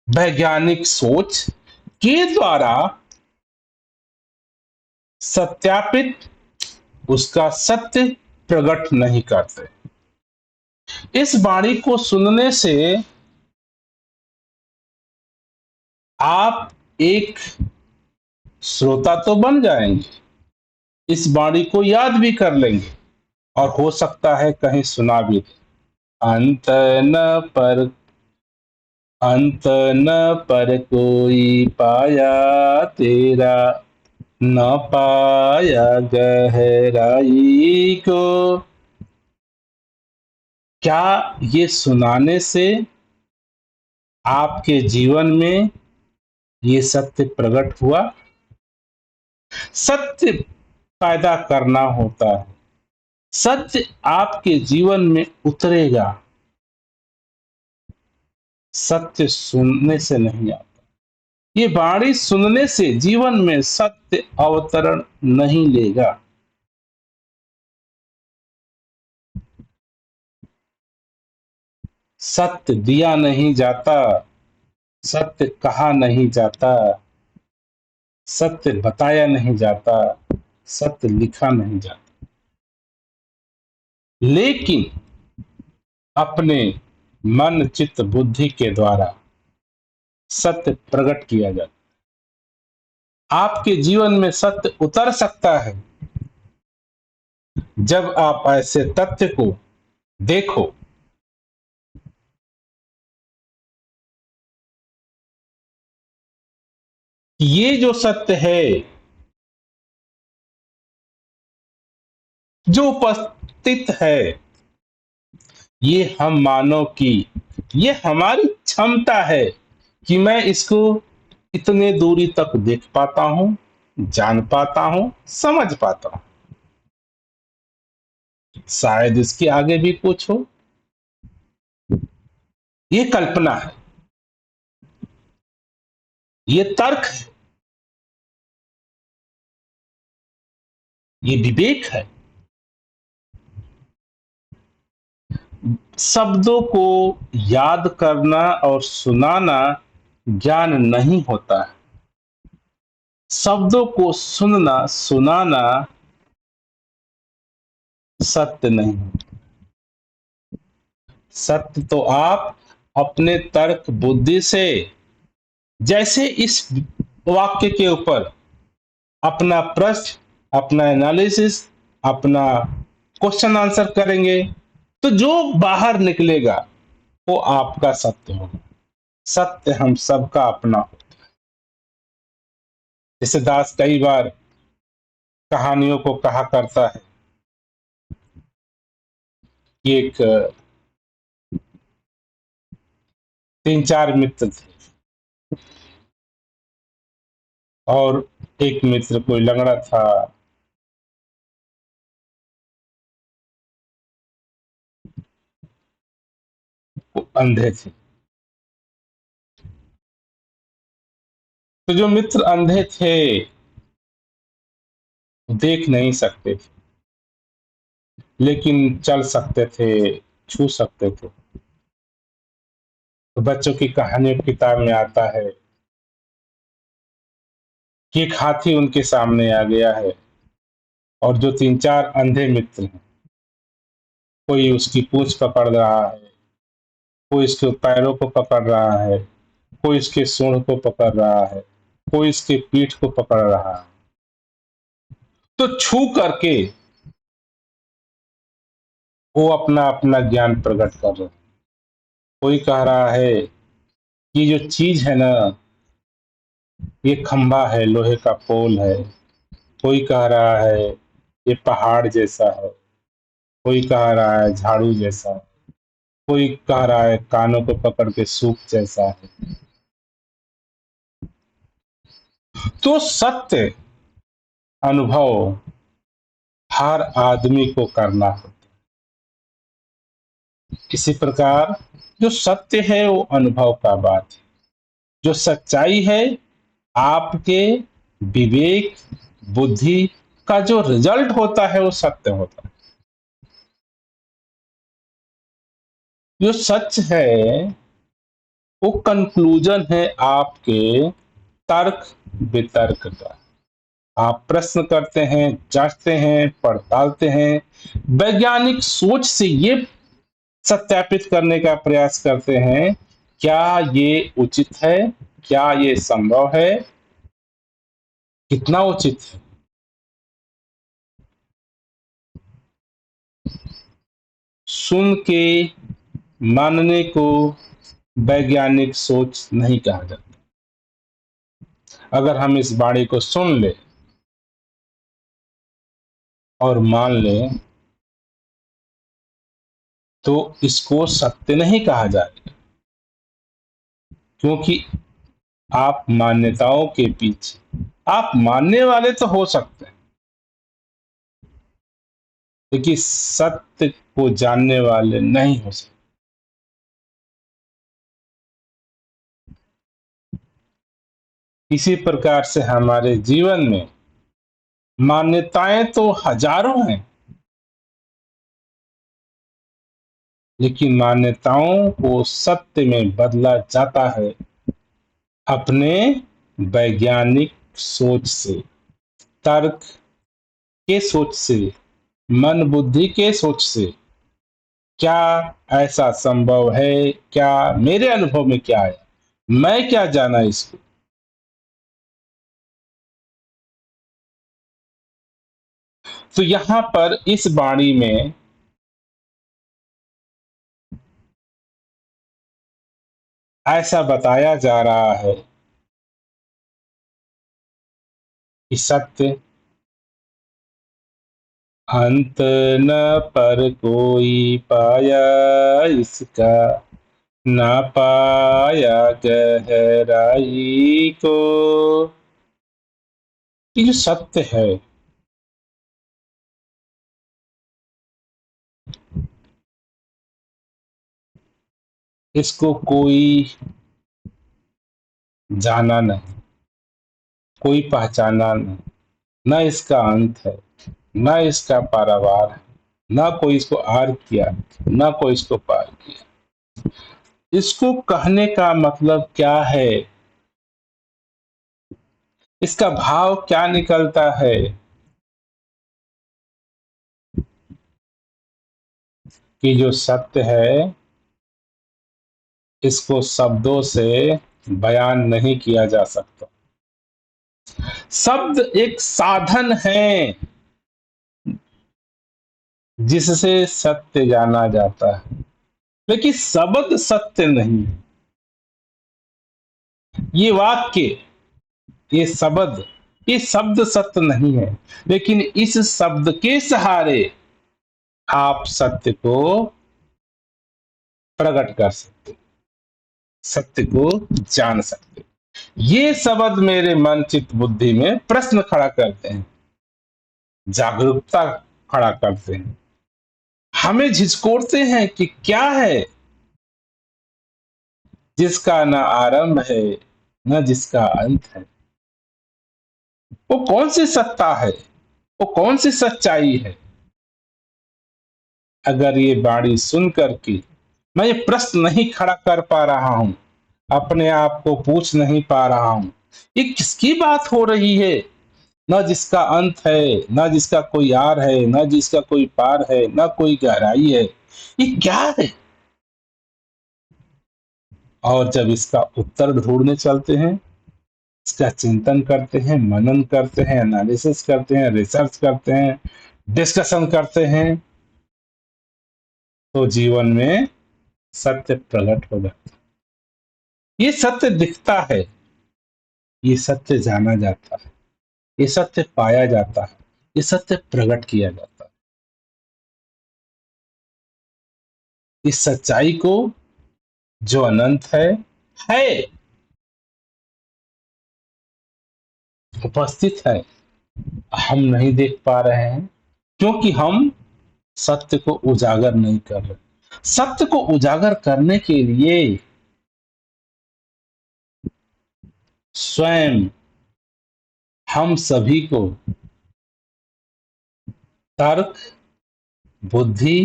S1: वैज्ञानिक सोच के द्वारा सत्यापित उसका सत्य प्रकट नहीं करते। इस वाणी को सुनने से आप एक श्रोता तो बन जाएंगे, इस वाणी को याद भी कर लेंगे और हो सकता है कहीं सुना भी दे। अंत न पर अंत न पर कोई पाया तेरा, न पाया गहराई को। क्या ये सुनाने से आपके जीवन में ये सत्य प्रकट हुआ? सत्य पैदा करना होता है, सत्य आपके जीवन में उतरेगा, सत्य सुनने से नहीं आता। ये वाणी सुनने से जीवन में सत्य अवतरण नहीं लेगा। सत्य दिया नहीं जाता, सत्य कहा नहीं जाता, सत्य बताया नहीं जाता, सत्य लिखा नहीं जाता, लेकिन अपने मन चित्त बुद्धि के द्वारा सत्य प्रकट किया जाता। आपके जीवन में सत्य उतर सकता है जब आप ऐसे तथ्य को देखो। ये जो सत्य है, जो उपस्थित है, ये हम मानव की, ये हमारी क्षमता है कि मैं इसको इतने दूरी तक देख पाता हूं, जान पाता हूं, समझ पाता हूं। शायद इसके आगे भी कुछ हो, ये कल्पना है। ये तर्क है, ये विवेक है। शब्दों को याद करना और सुनाना ज्ञान नहीं होता है। शब्दों को सुनना सुनाना सत्य नहीं। सत्य तो आप अपने तर्क बुद्धि से, जैसे इस वाक्य के ऊपर अपना प्रश्न, अपना एनालिसिस, अपना क्वेश्चन आंसर करेंगे, तो जो बाहर निकलेगा वो आपका सत्य होगा। सत्य हम सबका अपना होता है। जैसे दास कई बार कहानियों को कहा करता है कि एक 3-4 मित्र थे और एक मित्र कोई लंगड़ा था, वो अंधे थे। तो जो मित्र अंधे थे देख नहीं सकते थे, लेकिन चल सकते थे, छू सकते थे। तो बच्चों की कहानियों की किताब में आता है कि एक हाथी उनके सामने आ गया है और जो 3-4 अंधे मित्र हैं, कोई उसकी पूंछ पकड़ रहा है, कोई इसके पैरों को पकड़ रहा है, कोई इसके सूंड को पकड़ रहा है, कोई इसके पीठ को पकड़ रहा है। तो छू करके वो अपना अपना ज्ञान प्रकट कर रहे हैं। कोई कह रहा है कि जो चीज है ना, ये खंभा है, लोहे का पोल है। कोई कह रहा है ये पहाड़ जैसा है, कोई कह रहा है झाड़ू जैसा है, कोई कह रहा है कानों को पकड़ के सूप जैसा है। तो सत्य अनुभव हर आदमी को करना होता है। इसी प्रकार जो सत्य है वो अनुभव का बात है। जो सच्चाई है आपके विवेक बुद्धि का जो रिजल्ट होता है वो सत्य होता है। जो सच है वो कंक्लूजन है आपके तर्क वितर्क का। आप प्रश्न करते हैं, जांचते हैं, पड़तालते हैं, वैज्ञानिक सोच से ये सत्यापित करने का प्रयास करते हैं क्या ये उचित है, क्या ये संभव है, कितना उचित है। सुन के मानने को वैज्ञानिक सोच नहीं कहा जाता। अगर हम इस वाणी को सुन ले और मान लें तो इसको सत्य नहीं कहा जाएगा, क्योंकि आप मान्यताओं के पीछे, आप मानने वाले तो हो सकते हैं लेकिन सत्य को जानने वाले नहीं हो सकते। इसी प्रकार से हमारे जीवन में मान्यताएं तो हजारों हैं, लेकिन मान्यताओं को सत्य में बदला जाता है अपने वैज्ञानिक सोच से, तर्क के सोच से, मन बुद्धि के सोच से। क्या ऐसा संभव है, क्या मेरे अनुभव में क्या है, मैं क्या जाना इसको। तो यहां पर इस वाणी में ऐसा बताया जा रहा है कि सत्य अंत न पर कोई पाया इसका, ना पाया गहराई को। ये जो सत्य है इसको कोई जाना नहीं, कोई पहचाना नहीं, न इसका अंत है, न इसका पारावार है, न कोई इसको आर किया, न कोई इसको पार किया। इसको कहने का मतलब क्या है? इसका भाव क्या निकलता है? कि जो सत्य है इसको शब्दों से बयान नहीं किया जा सकता। शब्द एक साधन है जिससे सत्य जाना जाता है, लेकिन शब्द सत्य नहीं। ये वाक्य, ये शब्द, ये शब्द सत्य नहीं है, लेकिन इस शब्द के सहारे आप सत्य को प्रकट कर सकते, सत्य को जान सकते। ये शब्द मेरे मन चित्त बुद्धि में प्रश्न खड़ा करते हैं, जागरूकता खड़ा करते हैं, हमें झिझकोड़ते हैं कि क्या है जिसका न आरंभ है न जिसका अंत है। वो कौन सी सत्ता है, वो कौन सी सच्चाई है? अगर ये वाणी सुन करके मैं ये प्रश्न नहीं खड़ा कर पा रहा हूं, अपने आप को पूछ नहीं पा रहा हूं, ये किसकी बात हो रही है? न जिसका अंत है, न जिसका कोई आर है, न जिसका कोई पार है, न कोई गहराई है, ये क्या है? और जब इसका उत्तर ढूंढने चलते हैं, इसका चिंतन करते हैं, मनन करते हैं, एनालिसिस करते हैं, रिसर्च करते हैं, डिस्कशन करते हैं, तो जीवन में सत्य प्रकट हो जाता है। ये सत्य दिखता है, ये सत्य जाना जाता है, ये सत्य पाया जाता है, ये सत्य प्रकट किया जाता है। इस सच्चाई को जो अनंत है उपस्थित है, हम नहीं देख पा रहे हैं क्योंकि हम सत्य को उजागर नहीं कर रहे। सत्य को उजागर करने के लिए स्वयं हम सभी को तर्क, बुद्धि,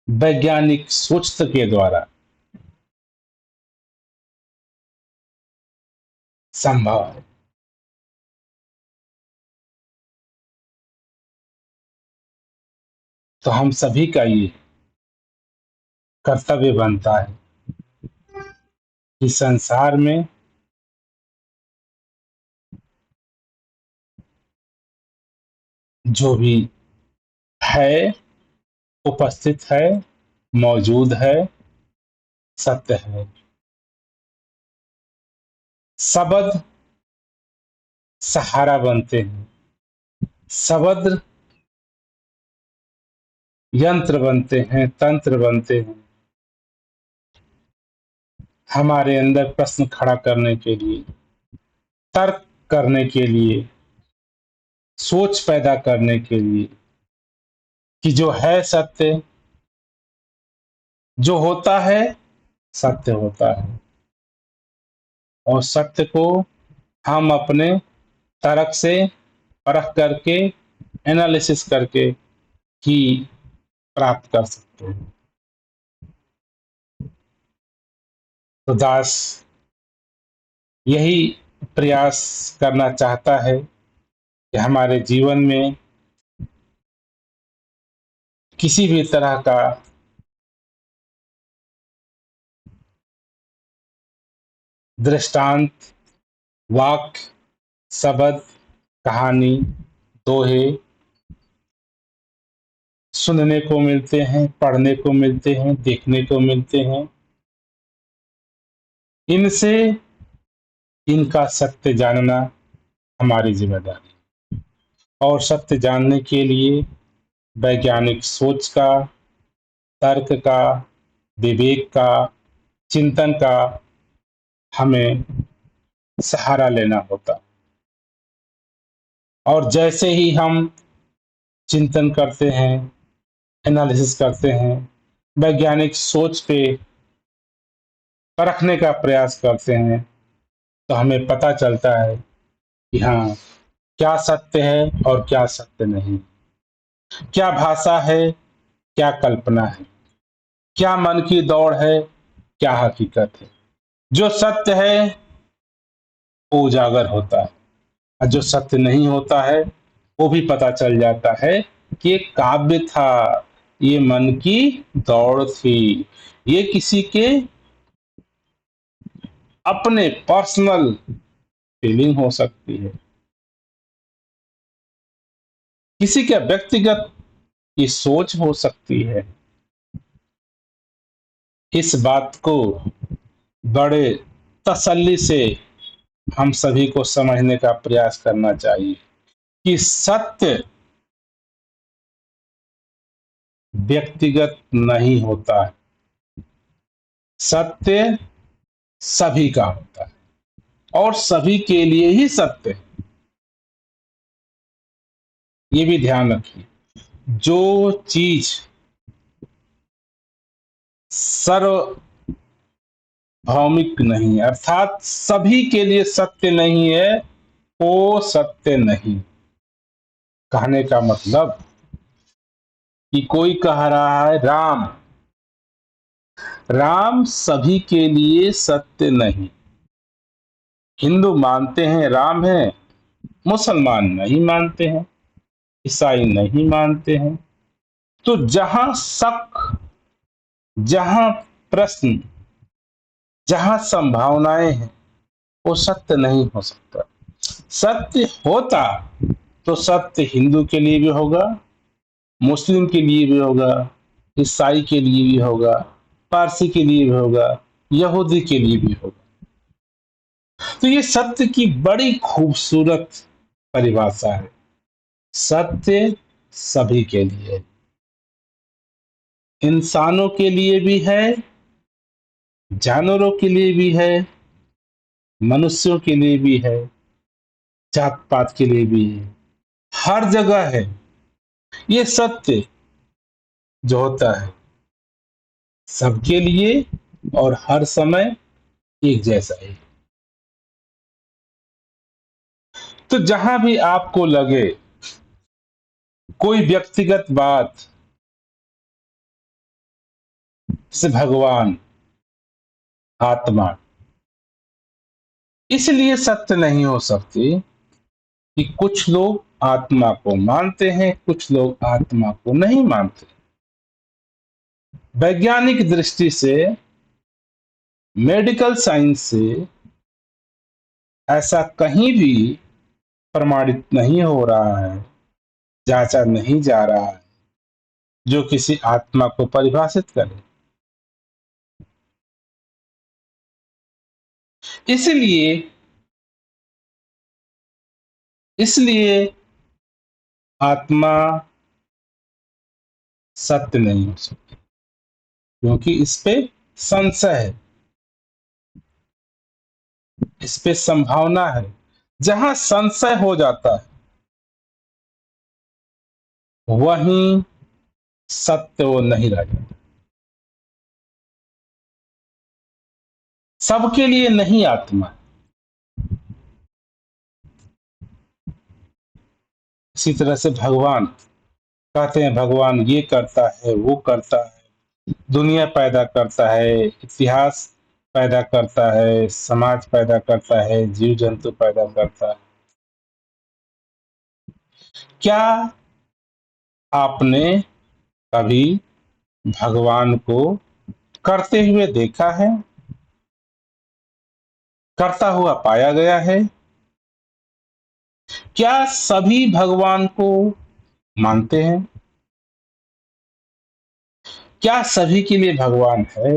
S1: वैज्ञानिक सोच के द्वारा संभव है। तो हम सभी का ये कर्तव्य बनता है कि संसार में जो भी है, उपस्थित है, मौजूद है, सत्य है। शब्द सहारा बनते हैं, शब्द यंत्र बनते हैं, तंत्र बनते हैं, हमारे अंदर प्रश्न खड़ा करने के लिए, तर्क करने के लिए, सोच पैदा करने के लिए कि जो है सत्य, जो होता है सत्य होता है, और सत्य को हम अपने तर्क से परख करके, एनालिसिस करके ही प्राप्त कर सकते हैं। तो दास यही प्रयास करना चाहता है कि हमारे जीवन में किसी भी तरह का दृष्टांत, वाक्य, शब्द, कहानी, दोहे सुनने को मिलते हैं, पढ़ने को मिलते हैं, देखने को मिलते हैं, इनसे इनका सत्य जानना हमारी जिम्मेदारी। और सत्य जानने के लिए वैज्ञानिक सोच का, तर्क का, विवेक का, चिंतन का हमें सहारा लेना होता। और जैसे ही हम चिंतन करते हैं, एनालिसिस करते हैं, वैज्ञानिक सोच पे परखने का प्रयास करते हैं, तो हमें पता चलता है कि हाँ, क्या सत्य है और क्या सत्य नहीं, क्या भाषा है, क्या कल्पना है, क्या मन की दौड़ है, क्या हकीकत है। जो सत्य है वो उजागर होता है, और जो सत्य नहीं होता है वो भी पता चल जाता है कि ये काव्य था, ये मन की दौड़ थी, ये किसी के अपने पर्सनल फीलिंग हो सकती है, किसी के व्यक्तिगत की सोच हो सकती है। इस बात को बड़े तसल्ली से हम सभी को समझने का प्रयास करना चाहिए कि सत्य व्यक्तिगत नहीं होता है, सत्य सभी का होता है और सभी के लिए ही सत्य है। ये भी ध्यान रखिए, जो चीज सार्वभौमिक नहीं है, अर्थात सभी के लिए सत्य नहीं है, वो सत्य नहीं। कहने का मतलब कि कोई कह रहा है राम, राम सभी के लिए सत्य नहीं। हिंदू मानते हैं राम है, मुसलमान नहीं मानते हैं, ईसाई नहीं मानते हैं। तो जहां शक, जहां प्रश्न, जहां संभावनाएं हैं, वो सत्य नहीं हो सकता। सत्य होता तो सत्य हिंदू के लिए भी होगा, मुस्लिम के लिए भी होगा, ईसाई के लिए भी होगा, पारसी के लिए भी होगा, यहूदी के लिए भी होगा। तो ये सत्य की बड़ी खूबसूरत परिभाषा है। सत्य सभी के लिए, इंसानों के लिए भी है, जानवरों के लिए भी है, मनुष्यों के लिए भी है, जात पात के लिए भी है, हर जगह है। ये सत्य जो होता है सबके लिए और हर समय एक जैसा है। तो जहां भी आपको लगे कोई व्यक्तिगत बात, जैसे भगवान, आत्मा, इसलिए सत्य नहीं हो सकती कि कुछ लोग आत्मा को मानते हैं, कुछ लोग आत्मा को नहीं मानते। वैज्ञानिक दृष्टि से, मेडिकल साइंस से ऐसा कहीं भी प्रमाणित नहीं हो रहा है, जांचा नहीं जा रहा है, जो किसी आत्मा को परिभाषित करे। इसलिए इसलिए आत्मा सत्य नहीं हो सकती, क्योंकि इस पे संशय है, इस पे संभावना है। जहां संशय हो जाता है वहीं सत्य वो नहीं रह जाता। सबके लिए नहीं आत्मा। इसी तरह से भगवान, कहते हैं भगवान ये करता है, वो करता है, दुनिया पैदा करता है, इतिहास पैदा करता है, समाज पैदा करता है, जीव जंतु पैदा करता है। क्या आपने कभी भगवान को करते हुए देखा है, करता हुआ पाया गया है? क्या सभी भगवान को मानते हैं? क्या सभी के लिए भगवान है?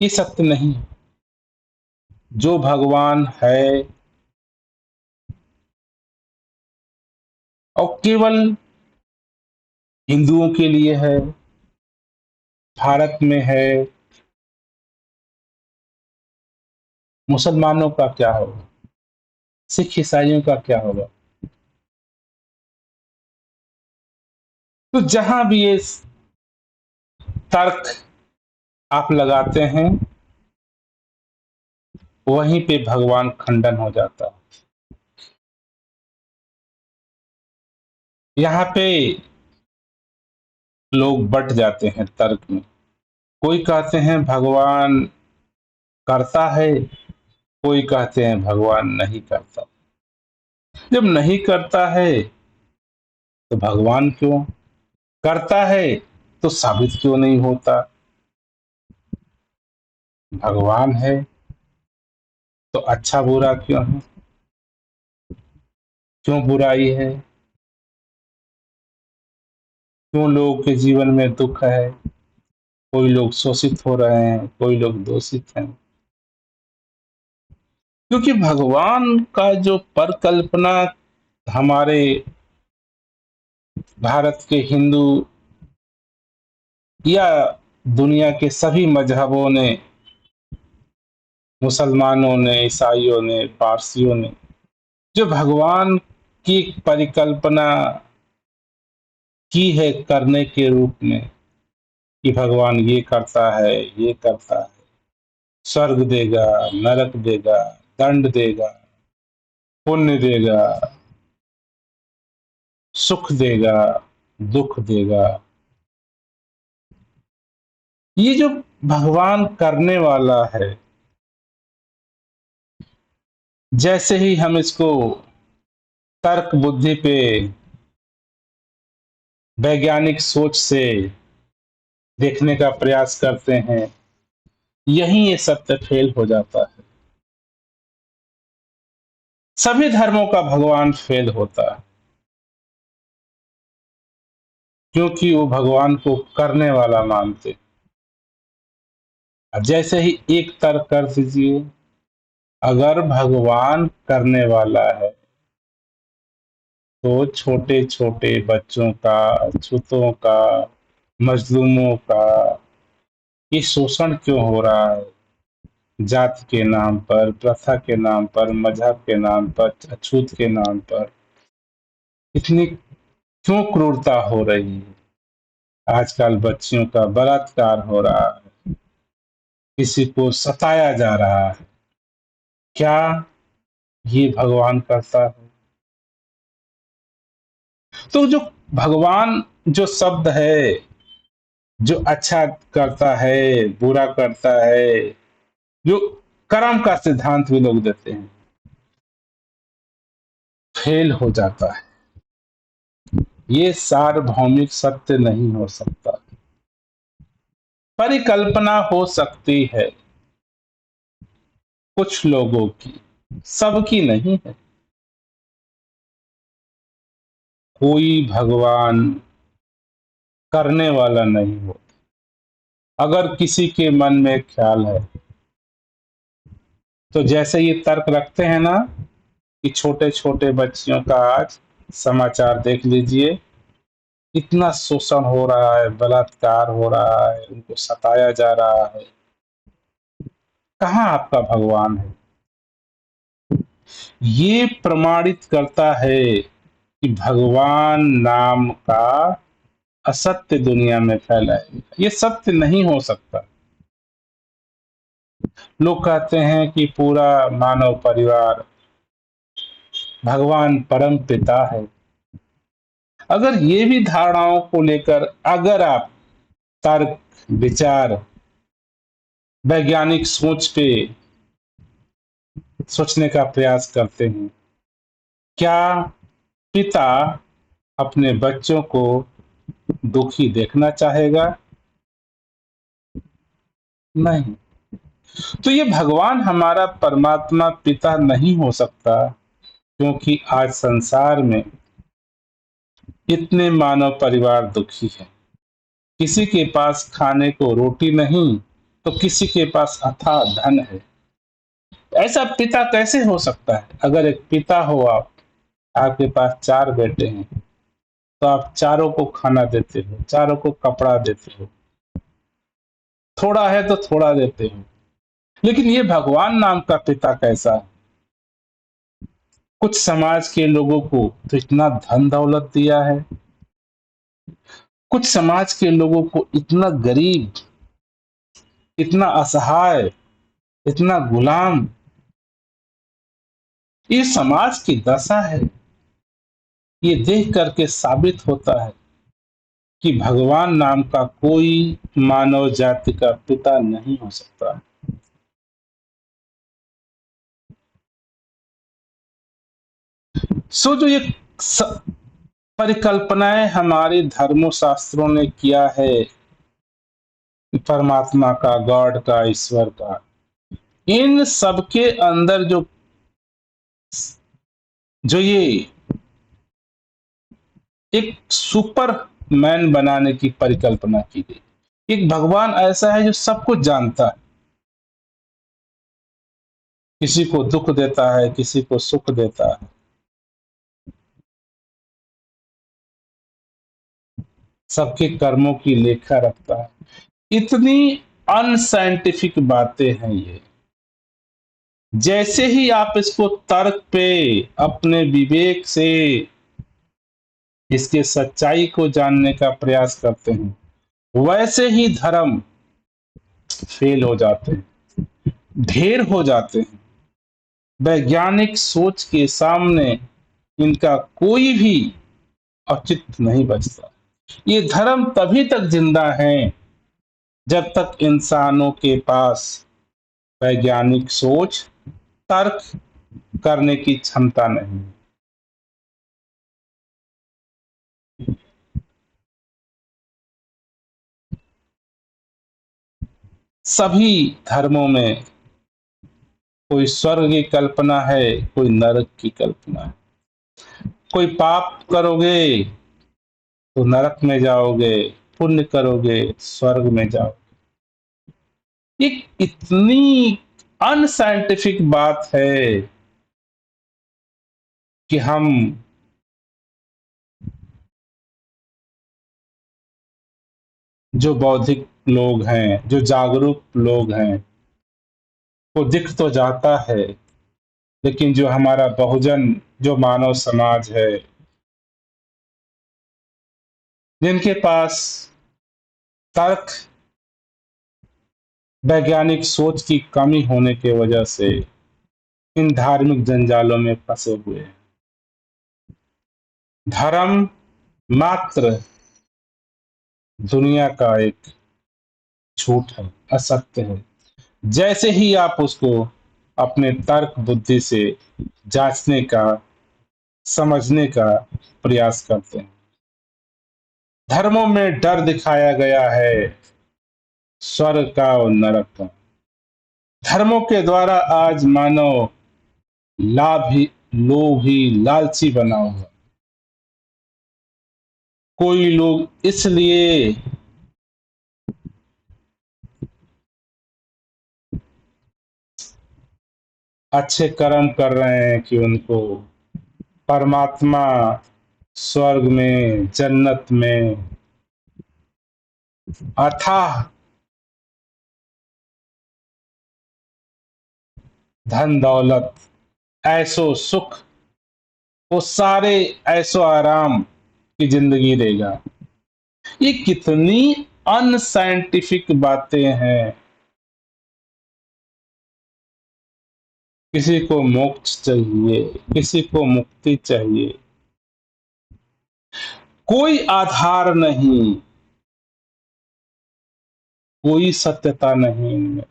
S1: ये सत्य नहीं है। जो भगवान है और केवल हिंदुओं के लिए है, भारत में है, मुसलमानों का क्या होगा, सिख ईसाइयों का क्या होगा? तो जहां भी ये तर्क आप लगाते हैं, वहीं पे भगवान खंडन हो जाता है। यहाँ पे लोग बट जाते हैं तर्क में। कोई कहते हैं भगवान करता है, कोई कहते हैं भगवान नहीं करता। जब नहीं करता है तो भगवान क्यों, करता है तो साबित क्यों नहीं होता। भगवान है तो अच्छा बुरा क्यों है, क्यों बुराई है, क्यों लोगों के जीवन में दुख है, कोई लोग शोषित हो रहे हैं, कोई लोग दोषित हैं। क्योंकि भगवान का जो परिकल्पना हमारे भारत के हिंदू या दुनिया के सभी मजहबों ने, मुसलमानों ने, ईसाइयों ने, पारसियों ने जो भगवान की परिकल्पना की है करने के रूप में, कि भगवान ये करता है, ये करता है, स्वर्ग देगा, नरक देगा, दंड देगा, पुण्य देगा, सुख देगा, दुख देगा। ये जो भगवान करने वाला है, जैसे ही हम इसको तर्क बुद्धि पे, वैज्ञानिक सोच से देखने का प्रयास करते हैं, यहीं ये सत्य फेल हो जाता है। सभी धर्मों का भगवान फेल होता है, क्योंकि वो भगवान को करने वाला मानते। जैसे ही एक तर्क कर दीजिए, अगर भगवान करने वाला है तो छोटे छोटे बच्चों का, अछूतों का, मजलूमों का ये शोषण क्यों हो रहा है। जात के नाम पर, प्रथा के नाम पर, मजहब के नाम पर, अछूत के नाम पर इतनी क्यों क्रूरता हो रही है। आजकल बच्चियों का बलात्कार हो रहा है, किसी को सताया जा रहा है। क्या ये भगवान करता है। तो जो भगवान जो शब्द है, जो अच्छा करता है, बुरा करता है, जो कर्म का सिद्धांत भी लोग देते हैं, फेल हो जाता है। ये सार्वभौमिक सत्य नहीं हो सकता। परिकल्पना हो सकती है कुछ लोगों की, सबकी नहीं है। कोई भगवान करने वाला नहीं हो। अगर किसी के मन में ख्याल है, तो जैसे ये तर्क रखते हैं ना कि छोटे छोटे बच्चियों का आज समाचार देख लीजिए, इतना शोषण हो रहा है, बलात्कार हो रहा है, उनको सताया जा रहा है। कहाँ आपका भगवान है। ये प्रमाणित करता है कि भगवान नाम का असत्य दुनिया में फैला है। ये सत्य नहीं हो सकता। लोग कहते हैं कि पूरा मानव परिवार भगवान परम पिता है। अगर ये भी धारणाओं को लेकर अगर आप तर्क, विचार, वैज्ञानिक सोच पे सोचने का प्रयास करते हैं, क्या पिता अपने बच्चों को दुखी देखना चाहेगा। नहीं। तो ये भगवान हमारा परमात्मा पिता नहीं हो सकता, क्योंकि आज संसार में इतने मानव परिवार दुखी हैं। किसी के पास खाने को रोटी नहीं, तो किसी के पास अथाह धन है। ऐसा पिता कैसे हो सकता है। अगर एक पिता हो आप, आपके पास 4 बेटे हैं, तो आप चारों को खाना देते हो, चारों को कपड़ा देते हो, थोड़ा है तो थोड़ा देते हो। लेकिन ये भगवान नाम का पिता कैसा है। कुछ समाज के लोगों को तो इतना धन दौलत दिया है, कुछ समाज के लोगों को इतना गरीब, इतना असहाय, इतना गुलाम, ये समाज की दशा है। ये देख करके साबित होता है कि भगवान नाम का कोई मानव जाति का पिता नहीं हो सकता। सो जो ये परिकल्पनाएं हमारे धर्मों शास्त्रों ने किया है परमात्मा का, गॉड का, ईश्वर का, इन सबके अंदर जो जो ये एक सुपर मैन बनाने की परिकल्पना की गई। एक भगवान ऐसा है जो सब कुछ जानता है, किसी को दुख देता है, किसी को सुख देता है, सबके कर्मों की लेखा रखता है। इतनी अनसाइंटिफिक बातें हैं ये। जैसे ही आप इसको तर्क पे अपने विवेक से इसके सच्चाई को जानने का प्रयास करते हैं, वैसे ही धर्म फेल हो जाते हैं, ढेर हो जाते हैं। वैज्ञानिक सोच के सामने इनका कोई भी औचित्य नहीं बचता। ये धर्म तभी तक जिंदा है जब तक इंसानों के पास वैज्ञानिक सोच, तर्क करने की क्षमता नहीं। सभी धर्मों में कोई स्वर्ग की कल्पना है, कोई नरक की कल्पना है। कोई पाप करोगे तो नरक में जाओगे, पुण्य करोगे स्वर्ग में जाओगे। एक इतनी अनसाइंटिफिक बात है कि हम जो बौद्धिक लोग हैं, जो जागरूक लोग हैं, वो दिख तो जाता है, लेकिन जो हमारा बहुजन, जो मानव समाज है, जिनके पास तर्क, वैज्ञानिक सोच की कमी होने की वजह से इन धार्मिक जंजालों में फंसे हुए हैं। धर्म मात्र दुनिया का एक झूठ है, असत्य है। जैसे ही आप उसको अपने तर्क बुद्धि से जांचने का, समझने का प्रयास करते हैं। धर्मों में डर दिखाया गया है स्वर्ग का और नरक का। धर्मों के द्वारा आज मानव लाभी, लोभी, लालची बना हुआ। कोई लोग इसलिए अच्छे कर्म कर रहे हैं कि उनको परमात्मा स्वर्ग में, जन्नत में अथाह धन दौलत, ऐसो सुख, वो सारे ऐसो आराम की जिंदगी देगा। ये कितनी अनसाइंटिफिक बातें हैं। किसी को मोक्ष चाहिए, किसी को मुक्ति चाहिए, कोई आधार नहीं, कोई सत्यता नहीं इनमें।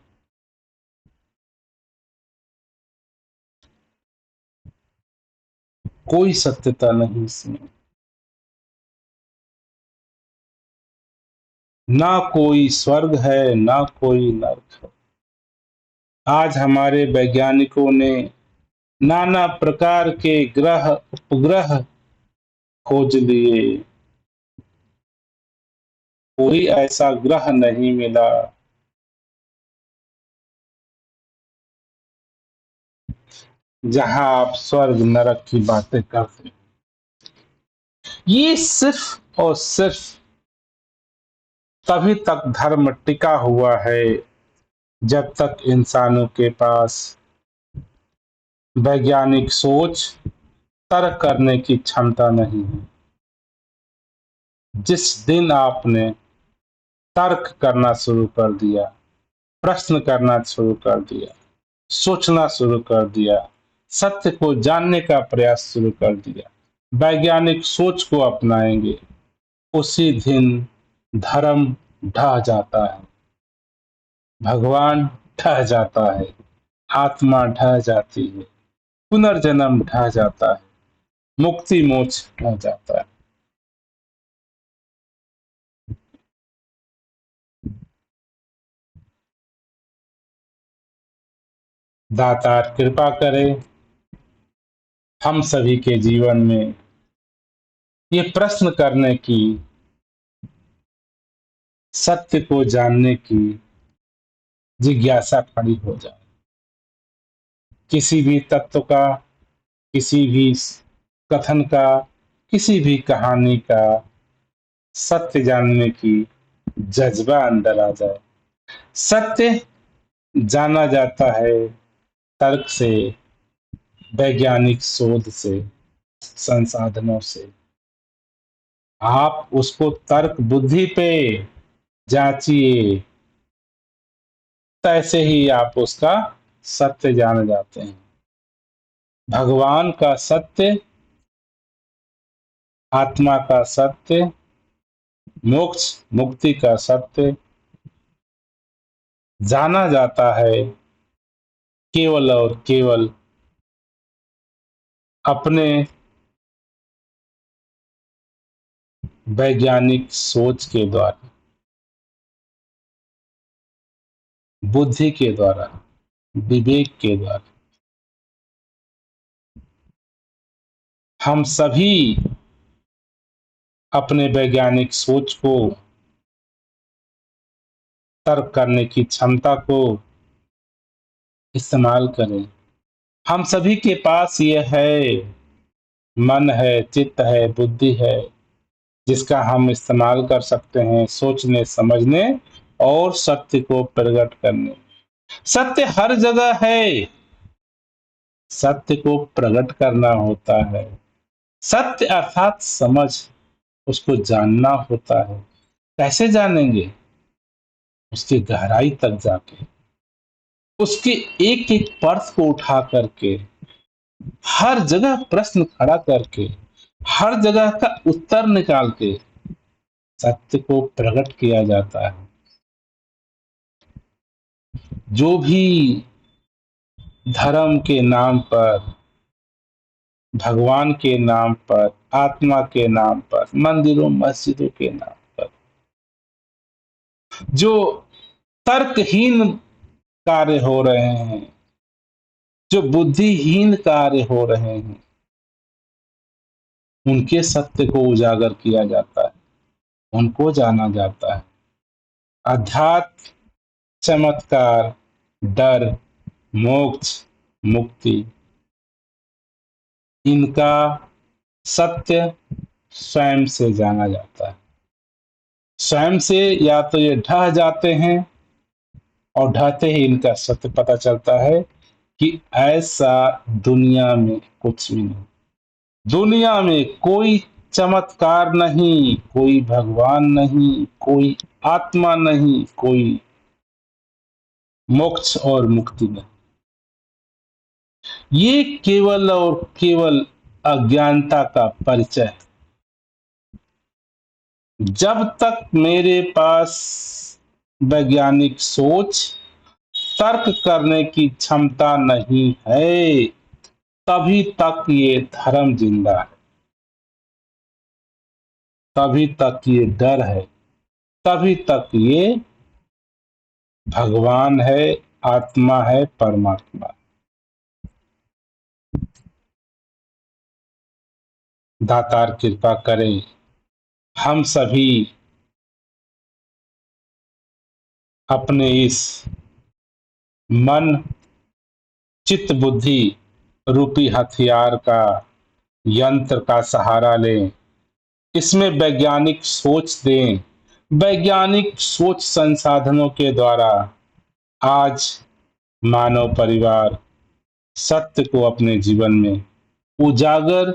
S1: कोई सत्यता नहीं इसमें। ना कोई स्वर्ग है, ना कोई नरक है। आज हमारे वैज्ञानिकों ने नाना प्रकार के ग्रह, उपग्रह खोज लिए, कोई ऐसा ग्रह नहीं मिला जहां आप स्वर्ग नरक की बातें करते। ये सिर्फ और सिर्फ तभी तक धर्म टिका हुआ है जब तक इंसानों के पास वैज्ञानिक सोच, तर्क करने की क्षमता नहीं है। जिस दिन आपने तर्क करना शुरू कर दिया, प्रश्न करना शुरू कर दिया, सोचना शुरू कर दिया, सत्य को जानने का प्रयास शुरू कर दिया, वैज्ञानिक सोच को अपनाएंगे, उसी दिन धर्म ढह जाता है, भगवान ढह जाता है, आत्मा ढह जाती है, पुनर्जन्म ढह जाता है, मुक्ति मोक्ष ढह जाता है। दातार कृपा करे हम सभी के जीवन में ये प्रश्न करने की, सत्य को जानने की जिज्ञासा खड़ी हो जाए। किसी भी तत्व का, किसी भी कथन का, किसी भी कहानी का सत्य जानने की जज्बा अंदर आ जाए। सत्य जाना जाता है तर्क से, वैज्ञानिक शोध से, संसाधनों से। आप उसको तर्क बुद्धि पे जांचिए, तैसे ही आप उसका सत्य जान जाते हैं। भगवान का सत्य, आत्मा का सत्य, मोक्ष मुक्ति का सत्य जाना जाता है केवल और केवल अपने वैज्ञानिक सोच के द्वारा, बुद्धि के द्वारा, विवेक के द्वारा। हम सभी अपने वैज्ञानिक सोच को, तर्क करने की क्षमता को इस्तेमाल करें। हम सभी के पास ये है, मन है, चित्त है, बुद्धि है, जिसका हम इस्तेमाल कर सकते हैं सोचने, समझने और सत्य को प्रकट करने। सत्य हर जगह है, सत्य को प्रकट करना होता है। सत्य अर्थात समझ, उसको जानना होता है। कैसे जानेंगे? उसकी गहराई तक जाके, उसके एक एक पर्थ को उठा करके, हर जगह प्रश्न खड़ा करके, हर जगह का उत्तर निकाल के सत्य को प्रकट किया जाता है। जो भी धर्म के नाम पर, भगवान के नाम पर, आत्मा के नाम पर, मंदिरों मस्जिदों के नाम पर जो तर्कहीन कार्य हो रहे हैं, जो बुद्धिहीन कार्य हो रहे हैं, उनके सत्य को उजागर किया जाता है, उनको जाना जाता है। अध्यात्म, चमत्कार, डर, मोक्ष, मुक्ति, इनका सत्य स्वयं से जाना जाता है। स्वयं से या तो ये ढह जाते हैं, और ढहते ही इनका सत्य पता चलता है कि ऐसा दुनिया में कुछ भी नहीं। दुनिया में कोई चमत्कार नहीं, कोई भगवान नहीं, कोई आत्मा नहीं, कोई मोक्ष और मुक्ति नहीं। ये केवल और केवल अज्ञानता का परिचय है। जब तक मेरे पास वैज्ञानिक सोच, तर्क करने की क्षमता नहीं है, तभी तक ये धर्म जिंदा है, तभी तक ये डर है, तभी तक ये भगवान है, आत्मा है, परमात्मा। दातार कृपा करें हम सभी अपने इस मन, चित्त, बुद्धि रूपी हथियार का, यंत्र का सहारा लें, इसमें वैज्ञानिक सोच दें। वैज्ञानिक सोच संसाधनों के द्वारा आज मानव परिवार सत्य को अपने जीवन में उजागर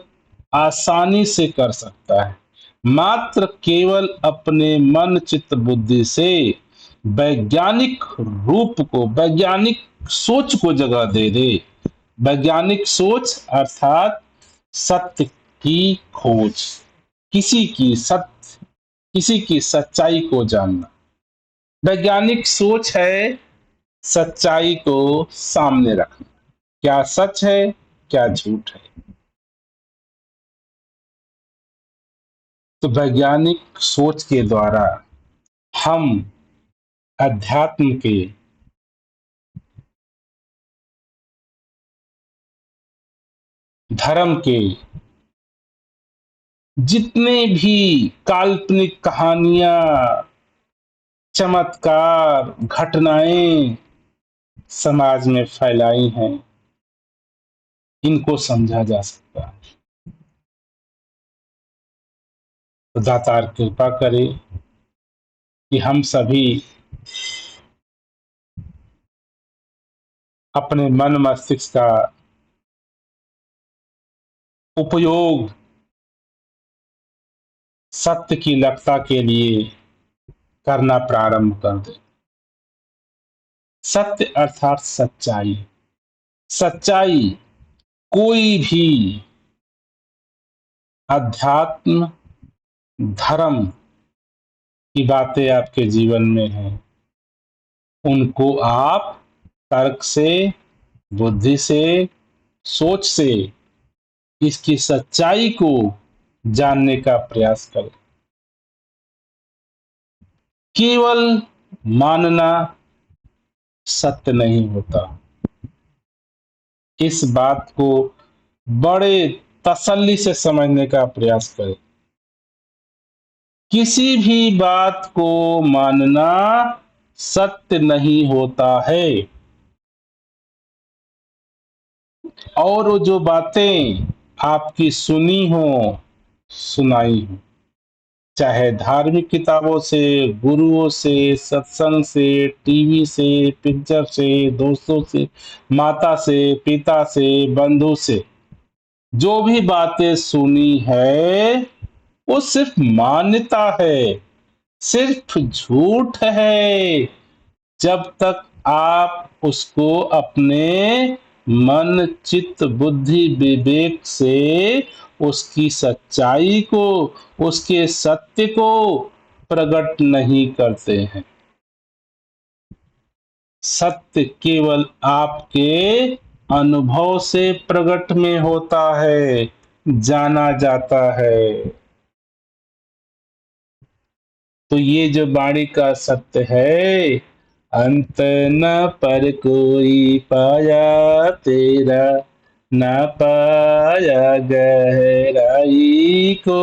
S1: आसानी से कर सकता है। मात्र केवल अपने मन चित्त बुद्धि से वैज्ञानिक रूप को, वैज्ञानिक सोच को जगह दे दे। वैज्ञानिक सोच अर्थात सत्य की खोज, किसी की सच्चाई को जानना। वैज्ञानिक सोच है सच्चाई को सामने रखना, क्या सच है क्या झूठ है। तो वैज्ञानिक सोच के द्वारा हम अध्यात्म के, धर्म के जितने भी काल्पनिक कहानियां, चमत्कार, घटनाएं समाज में फैलाई हैं, इनको समझा जा सकता है। तो दातार कृपा करे कि हम सभी अपने मन मस्तिष्क का उपयोग सत्य की लभ्यता के लिए करना प्रारंभ कर दें। सत्य अर्थात सच्चाई। सच्चाई कोई भी अध्यात्म, धर्म की बातें आपके जीवन में हैं, उनको आप तर्क से, बुद्धि से, सोच से इसकी सच्चाई को जानने का प्रयास करें। केवल मानना सत्य नहीं होता। इस बात को बड़े तसल्ली से समझने का प्रयास करें। किसी भी बात को मानना सत्य नहीं होता है, और वो जो बातें आपकी सुनी हो, सुनाई हो, चाहे धार्मिक किताबों से, गुरुओं से, सत्संग से, टीवी से, पिक्चर से, दोस्तों से, माता से, पिता से, बंधु से, जो भी बातें सुनी है वो सिर्फ मान्यता है, सिर्फ झूठ है, जब तक आप उसको अपने मन चित्त बुद्धि विवेक से उसकी सच्चाई को, उसके सत्य को प्रकट नहीं करते हैं। सत्य केवल आपके अनुभव से प्रकट में होता है, जाना जाता है। तो ये जो वाणी का सत्य है, अंत न पर कोई पाया तेरा, न पाया गहराई को,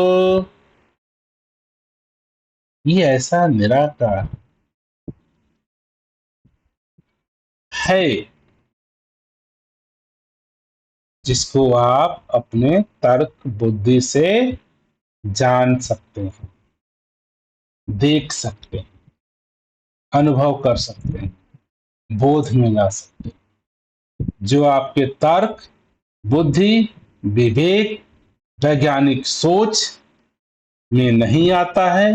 S1: ये ऐसा निराकार है जिसको आप अपने तर्क बुद्धि से जान सकते हैं, देख सकते हैं, अनुभव कर सकते हैं, बोध में ला सकते हैं। जो आपके तर्क बुद्धि विवेक वैज्ञानिक सोच में नहीं आता है,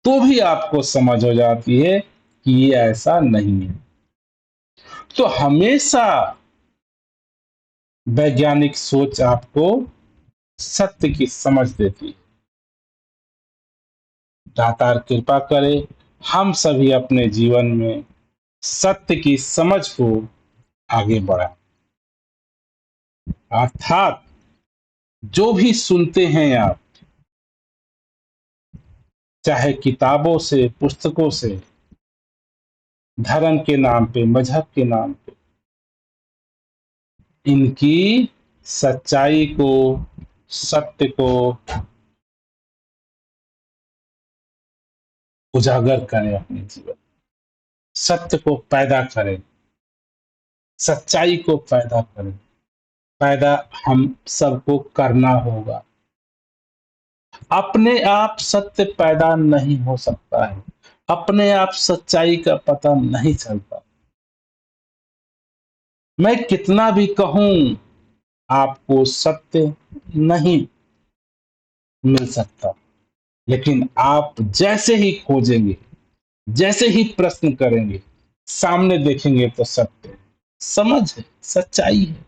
S1: तो भी आपको समझ हो जाती है कि ये ऐसा नहीं है। तो हमेशा वैज्ञानिक सोच आपको सत्य की समझ देती है। दातार कृपा करे हम सभी अपने जीवन में सत्य की समझ को आगे बढ़ाएं। अर्थात जो भी सुनते हैं आप, चाहे किताबों से, पुस्तकों से, धर्म के नाम पे, मजहब के नाम पे, इनकी सच्चाई को, सत्य को उजागर करें अपने जीवन, सत्य को पैदा करें, सच्चाई को पैदा करें। पैदा हम सबको करना होगा। अपने आप सत्य पैदा नहीं हो सकता है, अपने आप सच्चाई का पता नहीं चलता। मैं कितना भी कहूं, आपको सत्य नहीं मिल सकता। लेकिन आप जैसे ही खोजेंगे, जैसे ही प्रश्न करेंगे, सामने देखेंगे तो सत्य है, समझ है, सच्चाई है।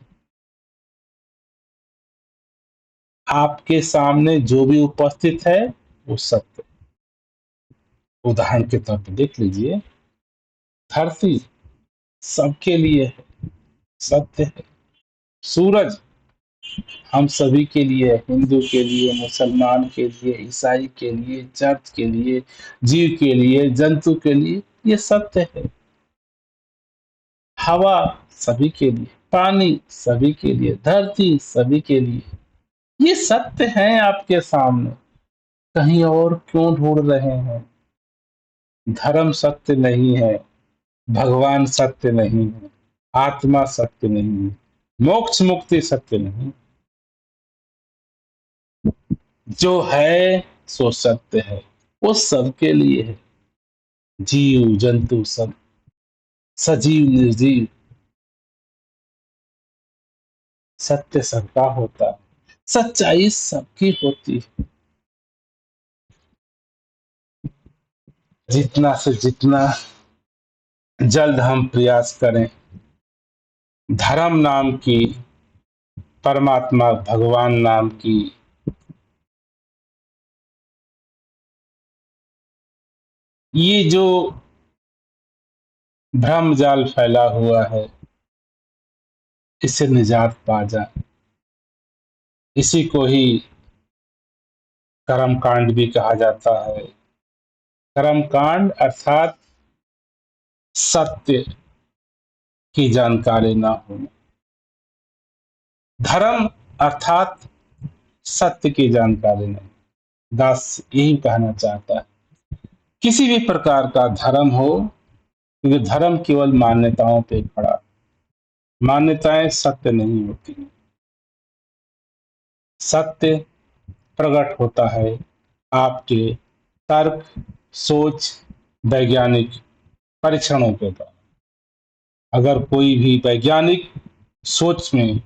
S1: आपके सामने जो भी उपस्थित है वो सत्य। उदाहरण के तौर पर देख लीजिए, धरती सबके लिए है, सत्य है। सूरज हम सभी के लिए, हिंदू के लिए, मुसलमान के लिए, ईसाई के लिए, चर्च के लिए, जीव के लिए, जंतु के लिए, ये सत्य है। हवा सभी के लिए, पानी सभी के लिए, धरती सभी के लिए, ये सत्य है आपके सामने। कहीं और क्यों ढूंढ रहे हैं? धर्म सत्य नहीं है, भगवान सत्य नहीं है, आत्मा सत्य नहीं है, मोक्ष मुक्ति सत्य नहीं। जो है सो सत्य है, वो सबके लिए है। जीव जंतु सब, सजीव निर्जीव, सत्य सबका होता है, सच्चाई सबकी होती है। जितना से जितना जल्द हम प्रयास करें धर्म नाम की, परमात्मा भगवान नाम की, ये जो भ्रम जाल फैला हुआ है, इससे निजात पा जाए। इसी को ही कर्म कांड भी कहा जाता है। कर्म कांड अर्थात सत्य की जानकारी ना होना, धर्म अर्थात सत्य की जानकारी नहीं। दास यही कहना चाहता है, किसी भी प्रकार का धर्म हो, क्योंकि धर्म केवल मान्यताओं पे खड़ा, मान्यताएं सत्य नहीं होती। सत्य प्रकट होता है आपके तर्क, सोच, वैज्ञानिक परीक्षणों के द्वारा। अगर कोई भी वैज्ञानिक सोच में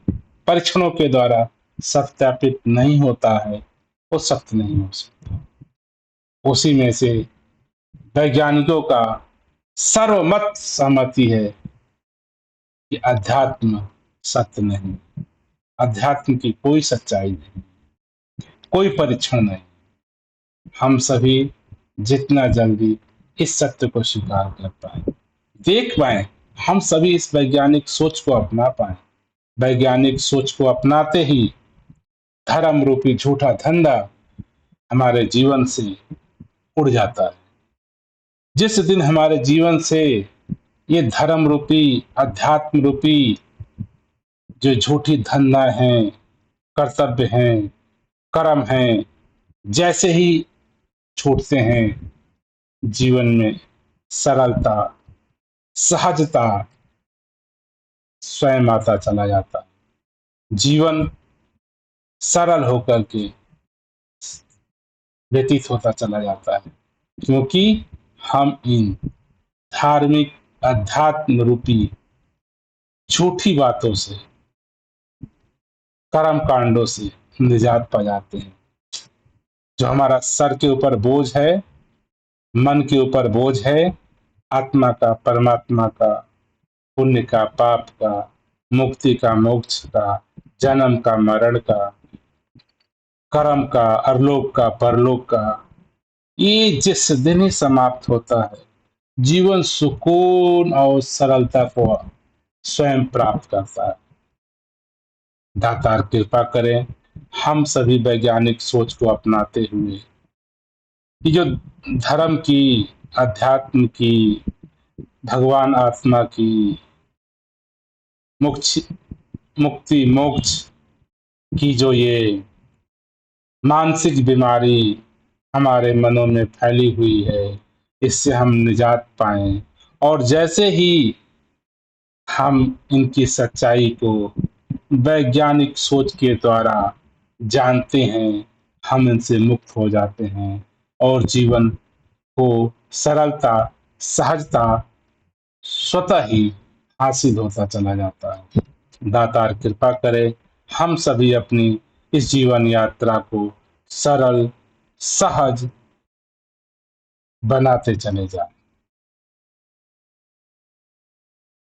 S1: परीक्षणों के द्वारा सत्यापित नहीं होता है, वो सत्य नहीं हो सकता। उसी में से वैज्ञानिकों का सर्वमत सहमति है कि अध्यात्म सत्य नहीं, अध्यात्म की कोई सच्चाई नहीं, कोई परीक्षण नहीं। हम सभी जितना जल्दी इस सत्य को स्वीकार कर पाए, देख पाए, हम सभी इस वैज्ञानिक सोच को अपना पाए। वैज्ञानिक सोच को अपनाते ही धर्म रूपी झूठा धंधा हमारे जीवन से उड़ जाता है। जिस दिन हमारे जीवन से ये धर्म रूपी, अध्यात्म रूपी जो झूठी धंधा है, कर्तव्य हैं, कर्म हैं, जैसे ही छूटते हैं, जीवन में सरलता, सहजता स्वयं आता चला जाता। जीवन सरल होकर के व्यतीत होता चला जाता है, क्योंकि हम इन धार्मिक अध्यात्म रूपी झूठी बातों से, कर्म कांडों से निजात पा जाते हैं। जो हमारा सर के ऊपर बोझ है, मन के ऊपर बोझ है, आत्मा का, परमात्मा का, पुण्य का, पाप का, मुक्ति का, मोक्ष का, जन्म का, मरण का, कर्म का, अरलोक का, परलोक का, ये जिस दिन ही समाप्त होता है, जीवन सुकून और सरलता को स्वयं प्राप्त करता है। दातार कृपा करें, हम सभी वैज्ञानिक सोच को अपनाते हुए कि जो धर्म की, अध्यात्म की, भगवान आत्मा की, मुक्ति मोक्ष की जो ये मानसिक बीमारी हमारे मनों में फैली हुई है, इससे हम निजात पाएं। और जैसे ही हम इनकी सच्चाई को वैज्ञानिक सोच के द्वारा जानते हैं, हम इनसे मुक्त हो जाते हैं और जीवन को सरलता, सहजता स्वतः ही हासिल होता चला जाता है। दातार कृपा करे, हम सभी अपनी इस जीवन यात्रा को सरल, सहज बनाते चले जाएं।